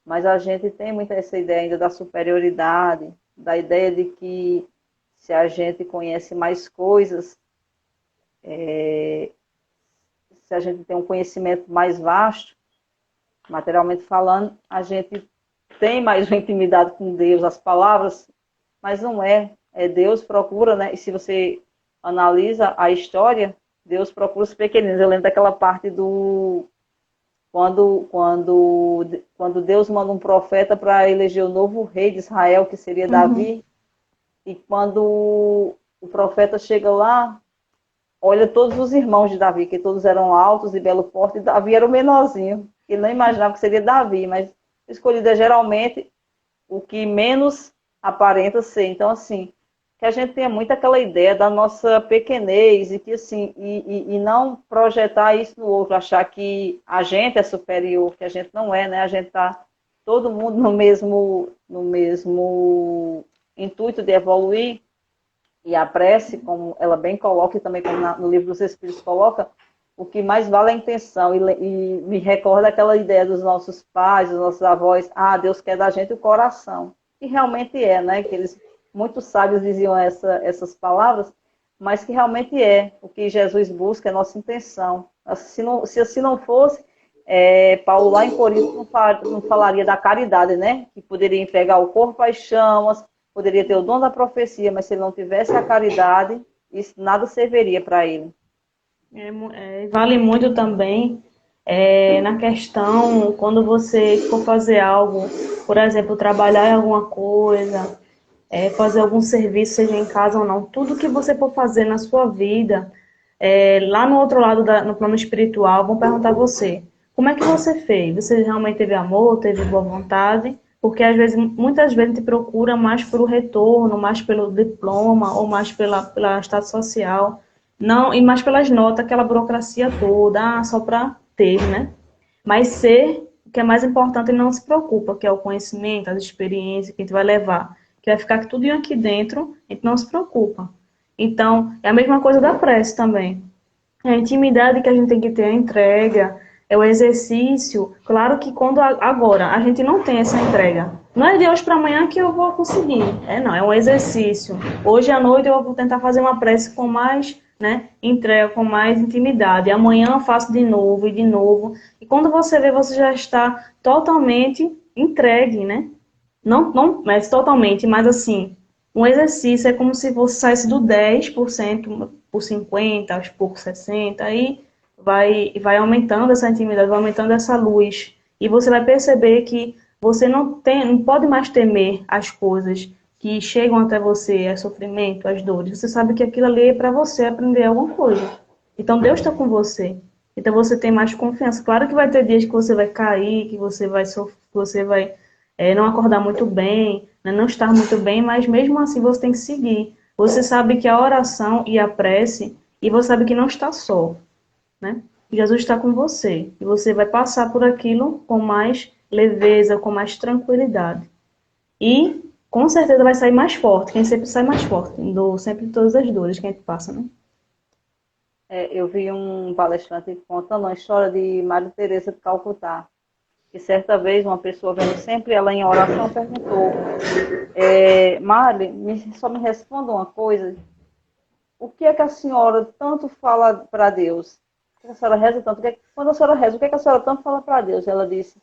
mas a gente tem muito essa ideia ainda da superioridade, da ideia de que se a gente conhece mais coisas, se a gente tem um conhecimento mais vasto, materialmente falando, a gente tem mais uma intimidade com Deus, as palavras, mas não é. Deus procura, né? E se você analisa a história, Deus procura os pequeninos. Eu lembro daquela parte quando Deus manda um profeta para eleger o novo rei de Israel, que seria Davi, e quando o profeta chega lá, olha todos os irmãos de Davi, que todos eram altos e belo porte, e Davi era o menorzinho. Ele não imaginava que seria Davi, mas escolhido é geralmente o que menos aparenta ser. Então, assim, que a gente tenha muito aquela ideia da nossa pequenez e que assim e não projetar isso no outro, achar que a gente é superior, que a gente não é, né? A gente tá todo mundo no mesmo intuito de evoluir. E a prece, como ela bem coloca e também como no Livro dos Espíritos coloca, o que mais vale é a intenção. E me recorda aquela ideia dos nossos pais, dos nossos avós, Deus quer da gente o coração. E realmente é, né? Que eles muitos sábios diziam essas palavras, mas que realmente é o que Jesus busca, é a nossa intenção. Se assim não fosse, Paulo lá em Corinto não falaria da caridade, né? Que poderia entregar o corpo às chamas, poderia ter o dom da profecia, mas se ele não tivesse a caridade, isso nada serviria para ele. Vale muito também na questão, quando você for fazer algo, por exemplo, trabalhar em alguma coisa, fazer algum serviço, seja em casa ou não, tudo que você for fazer na sua vida, lá no outro lado, no plano espiritual, vão perguntar a você, como é que você fez? Você realmente teve amor, teve boa vontade? Porque às vezes, muitas vezes a gente procura mais pelo retorno, mais pelo diploma, ou mais pela status social, não, e mais pelas notas, aquela burocracia toda, só para ter, né? Mas ser, o que é mais importante, ele não se preocupa, que é o conhecimento, as experiências que a gente vai levar, que vai ficar tudo aqui dentro, a gente não se preocupa. Então, é a mesma coisa da prece também. A intimidade que a gente tem que ter, a entrega, é o exercício. Claro que quando agora a gente não tem essa entrega, não é de hoje para amanhã que eu vou conseguir. Não, é um exercício. Hoje à noite eu vou tentar fazer uma prece com mais, né, entrega, com mais intimidade. Amanhã eu faço de novo e de novo. E quando você vê, você já está totalmente entregue, né? Não, mas totalmente, mas assim, Um exercício é como se você saísse do 10% por 50%, aos poucos 60%, aí vai aumentando essa intimidade, vai aumentando essa luz. E você vai perceber que você não pode mais temer as coisas que chegam até você, é sofrimento, as dores. Você sabe que aquilo ali é para você aprender alguma coisa. Então Deus está com você. Então você tem mais confiança. Claro que vai ter dias que você vai cair, que você vai sofrer, que você vai não acordar muito bem, né, não estar muito bem, mas mesmo assim você tem que seguir. Você sabe que a oração e a prece, e você sabe que não está só, né? Jesus está com você e você vai passar por aquilo com mais leveza, com mais tranquilidade. E com certeza vai sair mais forte, quem sempre sai mais forte, sempre todas as dores que a gente passa, né? Eu vi um palestrante contando uma história de Maria Teresa de Calcutá, que certa vez uma pessoa vendo sempre ela em oração perguntou, Mari, só me responda uma coisa, o que é que a senhora tanto fala para Deus? O que a senhora reza tanto? Quando a senhora reza, o que é que a senhora tanto fala para Deus? Ela disse,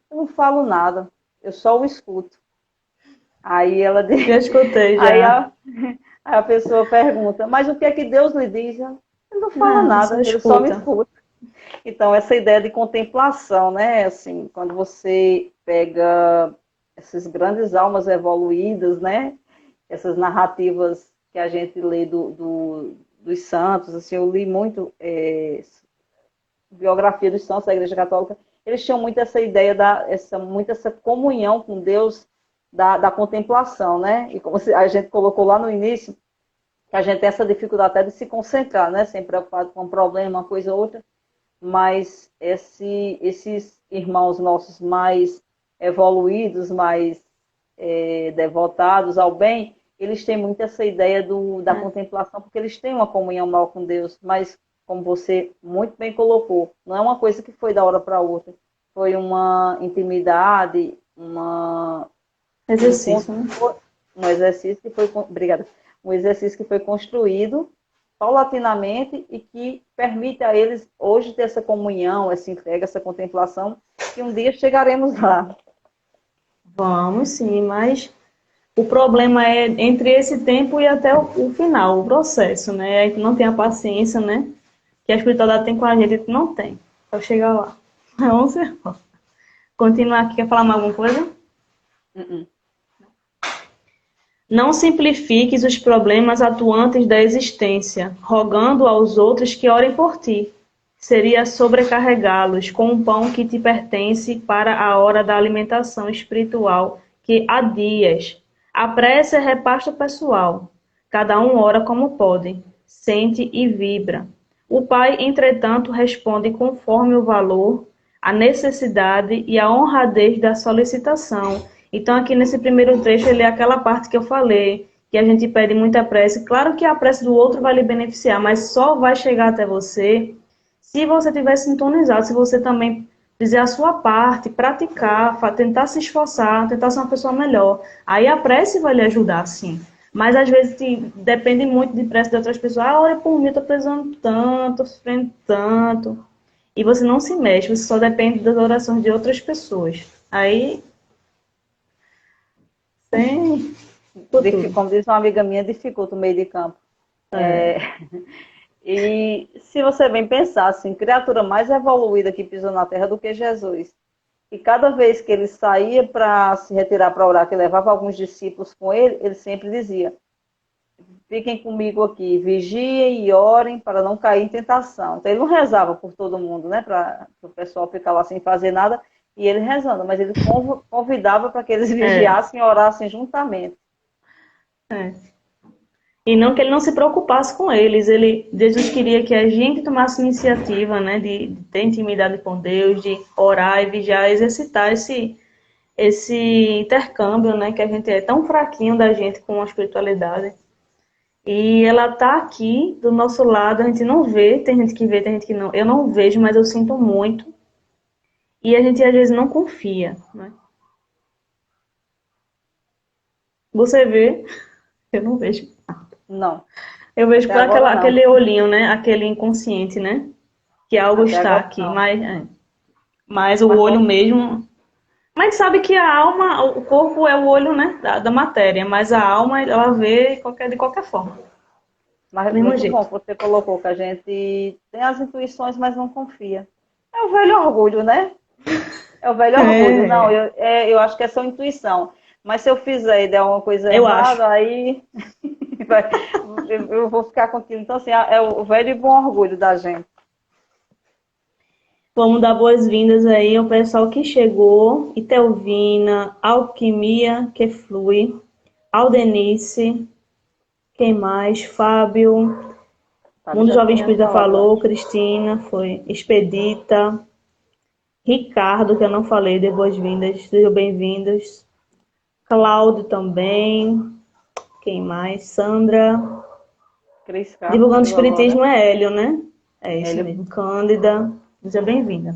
eu não falo nada, eu só o escuto. Aí ela diz, Já escutei, aí já. a pessoa pergunta, mas o que é que Deus lhe diz? Ele não fala Não, só nada, ele só me escuta. escuta. Então, essa ideia de contemplação, né? Assim, quando você pega essas grandes almas evoluídas, né? Essas narrativas que a gente lê dos santos, assim, eu li muito biografia dos santos da Igreja Católica, eles tinham muito essa ideia, muito essa comunhão com Deus da contemplação, né? E como a gente colocou lá no início, que a gente tem essa dificuldade até de se concentrar, né? Sempre preocupado com um problema, uma coisa ou outra, mas esses irmãos nossos mais evoluídos, mais devotados ao bem, eles têm muito essa ideia da contemplação, porque eles têm uma comunhão maior com Deus, mas, como você muito bem colocou, não é uma coisa que foi da hora para outra, foi uma intimidade, Exercício, né? um exercício que foi, obrigada, um exercício que foi construído paulatinamente e que permite a eles hoje ter essa comunhão, essa entrega, essa contemplação, que um dia chegaremos lá. Vamos sim, mas o problema é entre esse tempo e até o final, o processo, né? A gente não tem a paciência, né? Que a espiritualidade tem com a gente não tem. Para chegar lá. Vamos ver. Continuar aqui, quer falar mais alguma coisa? Não simplifiques os problemas atuantes da existência, rogando aos outros que orem por ti. Seria sobrecarregá-los com o pão que te pertence para a hora da alimentação espiritual que há dias. A prece é repasto pessoal. Cada um ora como pode, sente e vibra. O Pai, entretanto, responde conforme o valor, a necessidade e a honradez da solicitação. Então, aqui nesse primeiro trecho, ele é aquela parte que eu falei, que a gente pede muita prece. Claro que a prece do outro vai lhe beneficiar, mas só vai chegar até você se você estiver sintonizado, se você também fizer a sua parte, praticar, tentar se esforçar, tentar ser uma pessoa melhor. Aí a prece vai lhe ajudar, sim. Mas às vezes depende muito de prece de outras pessoas. Ah, olha por mim, eu tô precisando tanto, sofrendo tanto. E você não se mexe, você só depende das orações de outras pessoas. Aí, sem futuro. Como diz uma amiga minha, dificulta o meio de campo. É. E se você bem pensar, assim, criatura mais evoluída que pisou na Terra do que Jesus. E cada vez que ele saía para se retirar para orar, que levava alguns discípulos com ele, ele sempre dizia, fiquem comigo aqui, vigiem e orem para não cair em tentação. Então ele não rezava por todo mundo, né, para o pessoal ficar lá sem fazer nada, e ele rezando, mas ele convidava para que eles vigiassem e orassem juntamente. É. E não que ele não se preocupasse com eles. Jesus queria que a gente tomasse iniciativa, né, de ter intimidade com Deus, de orar e vigiar, exercitar esse intercâmbio, né, que a gente é tão fraquinho da gente com a espiritualidade. E ela tá aqui do nosso lado, a gente não vê, tem gente que vê, tem gente que não. Eu não vejo, mas eu sinto muito. E a gente às vezes não confia, né? Você vê? Eu não vejo. Não, Eu vejo até por agora não. aquele olhinho, né? Aquele inconsciente, né? Que algo Até está agora aqui, não. mas o Mas olho vamos, mesmo Mas sabe que a alma, o corpo é o olho, né, da matéria, mas a alma, ela vê de qualquer forma. Mas Do mesmo muito bom jeito. que você colocou que a gente tem as intuições, mas não confia. É o velho orgulho, né? É o velho orgulho. Não, É, eu acho que é só intuição. Mas se eu fizer e der uma coisa eu acho. errada, aí vai- eu vou ficar contigo. Então, assim, é o velho e bom orgulho da gente. Vamos dar boas-vindas aí ao pessoal que chegou. Itelvina, Alquimia que Flui, Aldenice, quem mais? Fábio, Sabe, Mundo já Jovem tinha Espírita falado falou, antes. Cristina, foi Expedita, Ricardo, que eu não falei, de boas-vindas, sejam bem-vindos. Cláudio também, quem mais? Sandra. Cris Castro Divulgando chegou agora. Espiritismo é Hélio, né? É isso Ele, mesmo. Cândida, seja bem-vinda.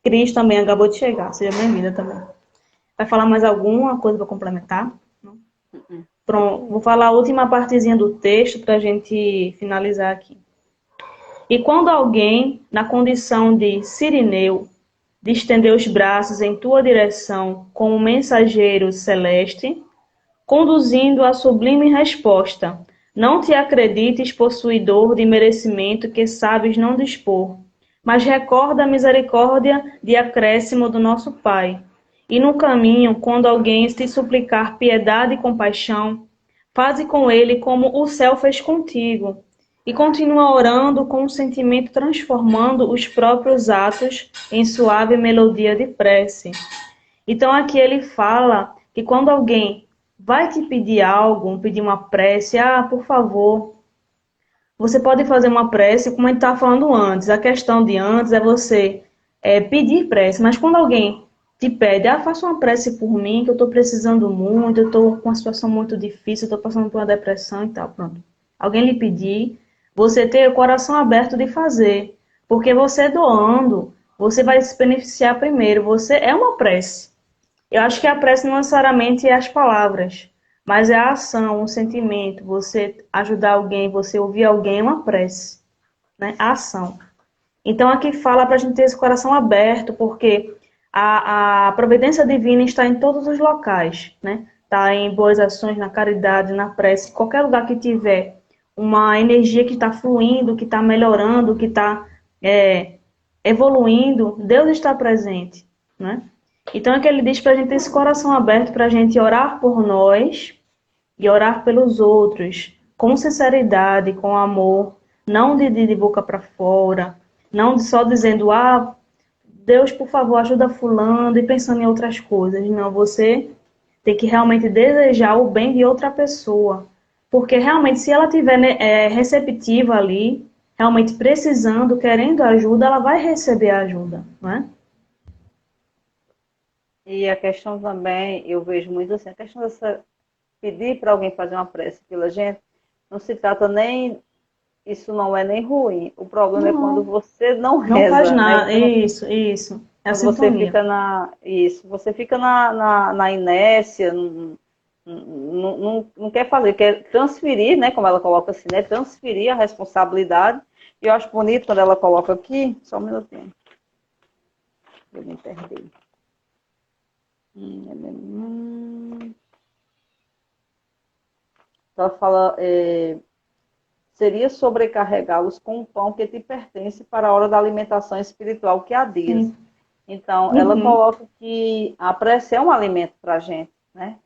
Cris também acabou de chegar, seja bem-vinda também. Vai falar mais alguma coisa para complementar? pode Pronto, ir. vou falar a última partezinha do texto para a gente finalizar aqui. E quando alguém, na condição de sirineu, de estender os braços em tua direção como um mensageiro celeste, conduzindo a sublime resposta, não te acredites possuidor de merecimento que sabes não dispor, mas recorda a misericórdia de acréscimo do nosso Pai. E no caminho, quando alguém te suplicar piedade e compaixão, faze com ele como o céu fez contigo, e continua orando com um sentimento transformando os próprios atos em suave melodia de prece. Então aqui ele fala que quando alguém vai te pedir algo, pedir uma prece, por favor, você pode fazer uma prece, como a gente estava falando antes. A questão de antes é você pedir prece, mas quando alguém te pede, faça uma prece por mim, que eu estou precisando muito, eu estou com uma situação muito difícil, estou passando por uma depressão e tal, pronto. Alguém lhe pedir, você ter o coração aberto de fazer, porque você doando, você vai se beneficiar primeiro, você é uma prece. Eu acho que a prece não necessariamente é as palavras, mas é a ação, o sentimento. Você ajudar alguém, você ouvir alguém é uma prece, né? A ação. Então aqui fala para a gente ter esse coração aberto, porque a providência divina está em todos os locais, né? Está em boas ações, na caridade, na prece, qualquer lugar que tiver uma energia que está fluindo, que está melhorando, que está evoluindo, Deus está presente, né? Então é que ele diz para a gente ter esse coração aberto para a gente orar por nós e orar pelos outros, com sinceridade, com amor, não de boca para fora, não só dizendo, Deus, por favor, ajuda fulano e pensando em outras coisas. Não, você tem que realmente desejar o bem de outra pessoa. Porque realmente, se ela estiver receptiva ali, realmente precisando, querendo ajuda, ela vai receber ajuda, não é? E a questão também, eu vejo muito assim, a questão dessa pedir para alguém fazer uma prece pela gente, não se trata nem, isso não é nem ruim. O problema é quando Não, você não não faz reza, né? nada. Você não, Isso. É a quando você sintonia. fica isso, você fica na inércia, não quer fazer, quer transferir, né? Como ela coloca assim, né? Transferir a responsabilidade. E eu acho bonito quando ela coloca aqui, só um minutinho, eu me perdi. Ela fala, seria sobrecarregá-los com um pão que te pertence para a hora da alimentação espiritual que há dias. Sim. Então, ela Uhum. coloca que a prece é um alimento para a gente, né?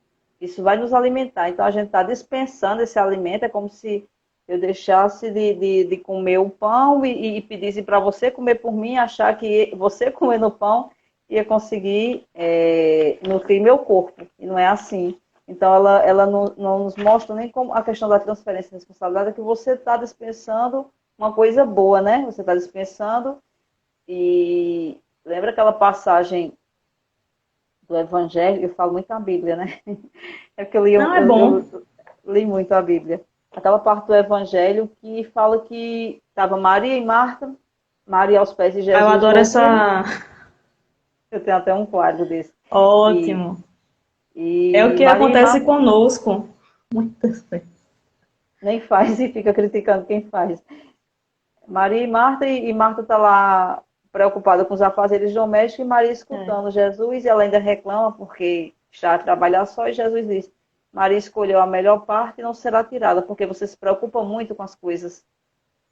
Isso vai nos alimentar. Então, a gente está dispensando esse alimento, é como se eu deixasse de comer o pão e pedisse para você comer por mim, achar que você comendo o pão ia conseguir nutrir meu corpo. E não é assim. Então, ela não nos mostra nem como a questão da transferência de responsabilidade, é que você está dispensando uma coisa boa, né? Você está dispensando e lembra aquela passagem do Evangelho? Eu falo muito a Bíblia, né? É porque Não, é bom. eu li muito a Bíblia. Aquela parte do Evangelho que fala que estava Maria e Marta, Maria aos pés de Eu Jesus adoro ouvindo. essa. Eu tenho até um quadro desse. E, Ótimo. É o e que Maria e acontece Marta conosco. Muitas vezes. nem faz e fica criticando quem faz. Maria e Marta está lá preocupada com os afazeres domésticos e Maria É. escutando Jesus, e ela ainda reclama porque está a trabalhar só, e Jesus diz, Maria escolheu a melhor parte e não será tirada, porque você se preocupa muito com as coisas,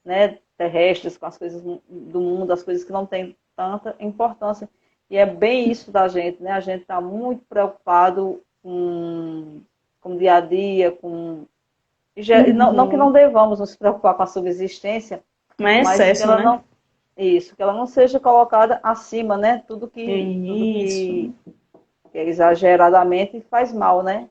né, terrestres, com as coisas do mundo, as coisas que não têm tanta importância. E é bem isso da gente, né? A gente está muito preocupado com o dia a dia, não que não Uhum. devamos nos preocupar com a subsistência, Mas é mas que excesso, ela né? não, isso, que ela não seja colocada acima, né? Tudo Isso. que é exageradamente faz mal, né?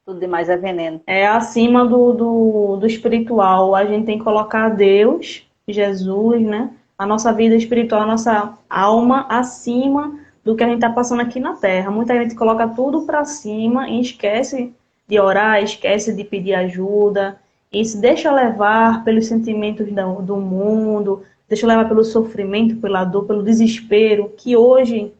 Tudo demais é veneno. É acima do espiritual. A gente tem que colocar Deus, Jesus, né? A nossa vida espiritual, a nossa alma acima do que a gente está passando aqui na Terra. Muita gente coloca tudo para cima e esquece de orar, esquece de pedir ajuda e se deixa levar pelos sentimentos do mundo, deixa levar pelo sofrimento, pela dor, pelo desespero, que hoje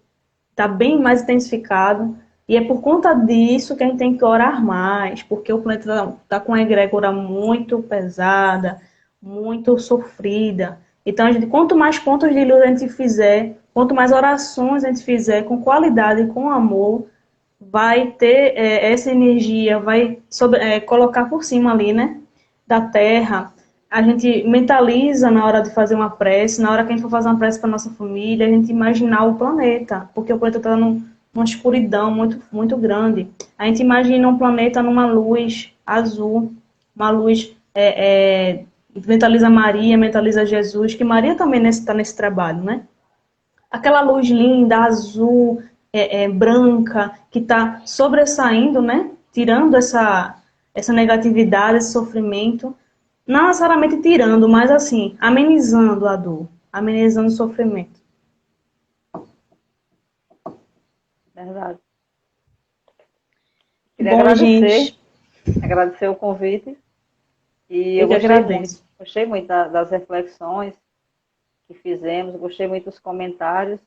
está bem mais intensificado. E é por conta disso que a gente tem que orar mais, porque o planeta está com uma egrégora muito pesada, muito sofrida. Então, quanto mais pontos de luz a gente fizer, quanto mais orações a gente fizer com qualidade e com amor, vai ter essa energia, vai colocar por cima ali, né, da Terra. A gente mentaliza na hora de fazer uma prece, na hora que a gente for fazer uma prece para nossa família, a gente imaginar o planeta, porque o planeta está numa escuridão muito, muito grande. A gente imagina um planeta numa luz azul, uma luz, mentaliza Maria, mentaliza Jesus, que Maria também está nesse trabalho, né? Aquela luz linda, azul, branca, que está sobressaindo, né? Tirando essa negatividade, esse sofrimento. Não necessariamente tirando, mas assim, amenizando a dor, amenizando o sofrimento. Verdade. Queria Bom, gente, agradecer o convite. E eu eu que agradeço. gostei muito das reflexões que fizemos, gostei muito dos comentários.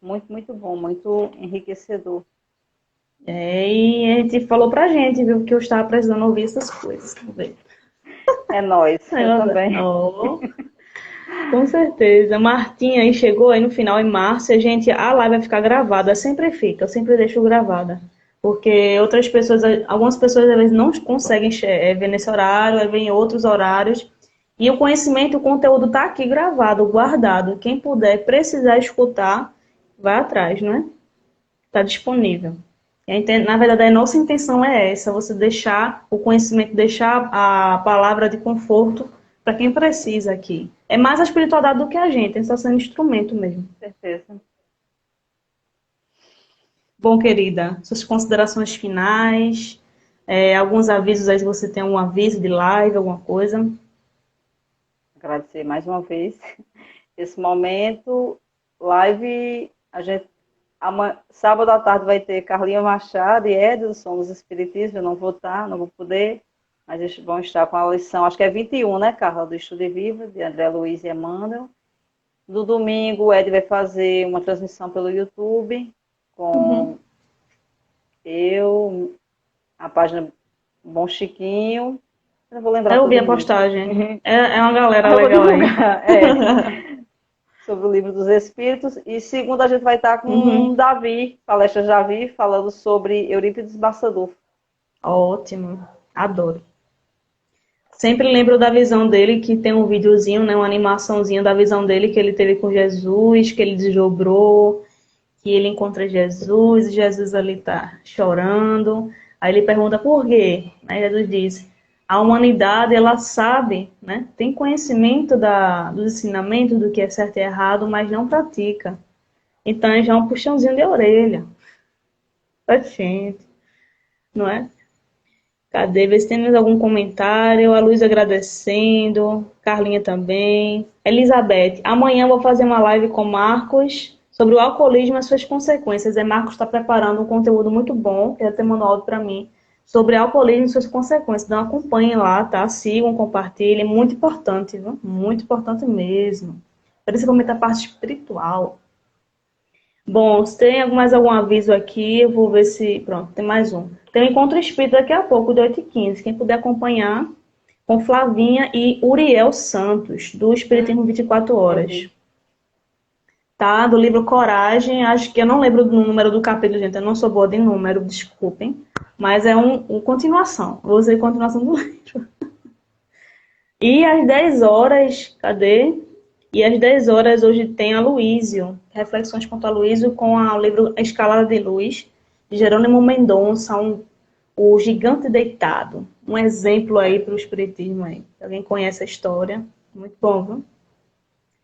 Muito, muito bom, muito enriquecedor. E a gente falou pra gente, viu, que eu estava precisando ouvir essas coisas. É nóis, eu também. Oh, com certeza. Martinha aí chegou aí no final em março. A live vai ficar gravada, sempre fica, eu sempre deixo gravada. Porque outras pessoas, algumas pessoas às vezes não conseguem ver nesse horário, aí vem outros horários. E o conhecimento, o conteúdo está aqui gravado, guardado. Quem puder precisar escutar, vai atrás, não é? Está disponível. Na verdade, a nossa intenção é essa, você deixar o conhecimento, deixar a palavra de conforto para quem precisa aqui. É mais a espiritualidade do que a gente está sendo instrumento mesmo. Com certeza. Bom, querida, suas considerações finais, alguns avisos aí, se você tem um aviso de live, alguma coisa. Agradecer mais uma vez esse momento. Live, sábado à tarde vai ter Carlinha Machado e Edson dos Espiritismo. Eu não vou estar, não vou poder, mas eles vão estar com a lição, acho que é 21, né, Carla, do Estudo de Viva, de André Luiz e Emmanuel. No domingo, o Ed vai fazer uma transmissão pelo YouTube com eu, a página Bom Chiquinho. Eu não vou lembrar Eu vi todo a mundo. postagem. É uma galera Eu vou legal aí. divulgar, sobre o Livro dos Espíritos. E segunda a gente vai estar com Davi, palestra Davi, falando sobre Eurípides Barçanufo. Ótimo, adoro. Sempre lembro da visão dele, que tem um videozinho, né, uma animaçãozinha da visão dele que ele teve com Jesus, que ele desdobrou, que ele encontra Jesus, e Jesus ali tá chorando. Aí ele pergunta por quê? Aí Jesus diz: a humanidade, ela sabe, né, tem conhecimento dos ensinamentos do que é certo e errado, mas não pratica. Então já é um puxãozinho de orelha pra gente, não é? Cadê? Vê se temos algum comentário. A Luísa agradecendo. Carlinha também. Elizabeth, amanhã eu vou fazer uma live com Marcos sobre o alcoolismo e as suas consequências. Marcos está preparando um conteúdo muito bom, que ele até mandou áudio para mim, sobre alcoolismo e suas consequências. Então acompanhem lá, tá? Sigam, compartilhem. Muito importante, viu? Muito importante mesmo. Principalmente a parte espiritual. Bom, se tem mais algum aviso aqui, eu vou ver se... Pronto, tem mais um. Tem um encontro espírita daqui a pouco, de 8h15. Quem puder acompanhar, com Flavinha e Uriel Santos, do Espiritismo 24 Horas. tá? Do livro Coragem. Acho que eu não lembro do número do capítulo, gente. Eu não sou boa de número, desculpem. Mas é uma continuação. Vou usar continuação do livro. E às 10 horas, cadê? E às 10 horas hoje tem a Luísio, Reflexões com a Luísio, com o livro A Escalada de Luz, de Jerônimo Mendonça, o Gigante Deitado. Um exemplo aí para o Espiritismo aí. Alguém conhece a história? Muito bom, viu?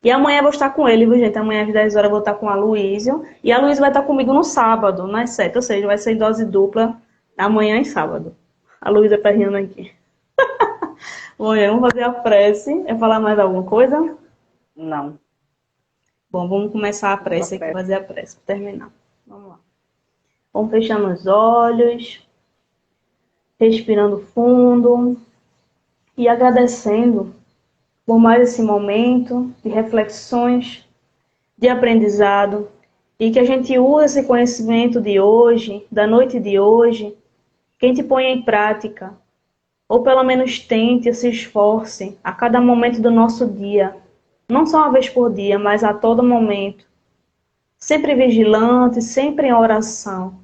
E amanhã eu vou estar com ele, viu, gente? Amanhã às 10 horas eu vou estar com a Luísio. E a Luísio vai estar comigo no sábado, nas 7. Ou seja, vai ser em dose dupla amanhã e sábado. A Luísa tá rindo aqui. Bom, vamos fazer a prece. Quer falar mais alguma coisa? Não. Bom, vamos começar a prece aqui, fazer a prece para terminar. Vamos lá. Vamos fechando os olhos, respirando fundo e agradecendo por mais esse momento de reflexões, de aprendizado, e que a gente use esse conhecimento de hoje, da noite de hoje, que a gente ponha em prática, ou pelo menos tente, se esforce a cada momento do nosso dia, não só uma vez por dia, mas a todo momento, sempre vigilante, sempre em oração,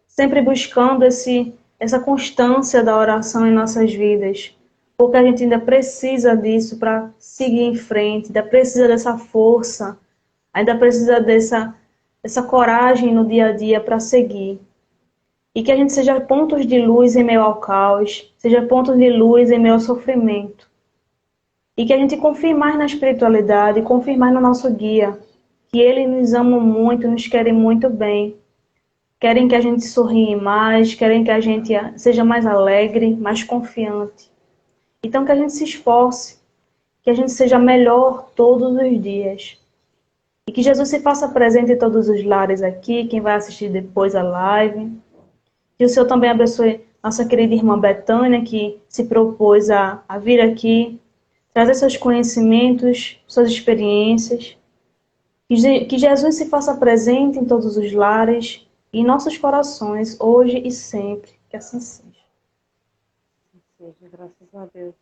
sempre buscando essa constância da oração em nossas vidas, porque a gente ainda precisa disso para seguir em frente, ainda precisa dessa força, ainda precisa dessa coragem no dia a dia para seguir. E que a gente seja pontos de luz em meio ao caos, seja pontos de luz em meio ao sofrimento. E que a gente confie mais na espiritualidade, confie mais no nosso guia, que ele nos ama muito, nos querem muito bem. Querem que a gente sorria mais, querem que a gente seja mais alegre, mais confiante. Então que a gente se esforce, que a gente seja melhor todos os dias. E que Jesus se faça presente em todos os lares aqui, quem vai assistir depois a live. Que o Senhor também abençoe nossa querida irmã Betânia, que se propôs a vir aqui, trazer seus conhecimentos, suas experiências. Que Jesus se faça presente em todos os lares e em nossos corações, hoje e sempre. Que assim seja. Graças a Deus.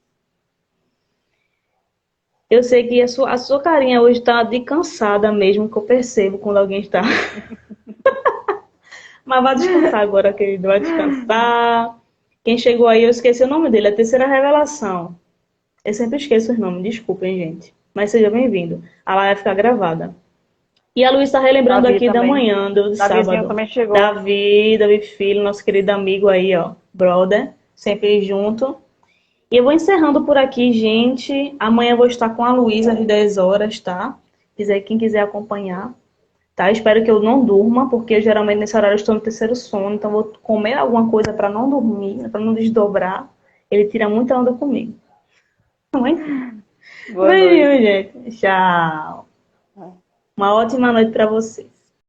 Eu sei que a sua carinha hoje está de cansada mesmo, que eu percebo quando alguém está. Mas vai descansar agora, querido. Vai descansar. Quem chegou aí, eu esqueci o nome dele. A terceira revelação. Eu sempre esqueço os nomes. Desculpem, gente. Mas seja bem-vindo. A live vai ficar gravada. E a Luísa está relembrando Davi aqui também. da manhã, do sábado. Também chegou. Davi Filho, nosso querido amigo aí, ó. Brother. Sempre junto. E eu vou encerrando por aqui, gente. Amanhã eu vou estar com a Luísa às 10 horas, tá? Quem quiser acompanhar. Tá? Espero que eu não durma, porque geralmente nesse horário eu estou no terceiro sono, então vou comer alguma coisa para não dormir, para não desdobrar. Ele tira muita onda comigo. Beijinho, gente. Tchau. Uma ótima noite para vocês.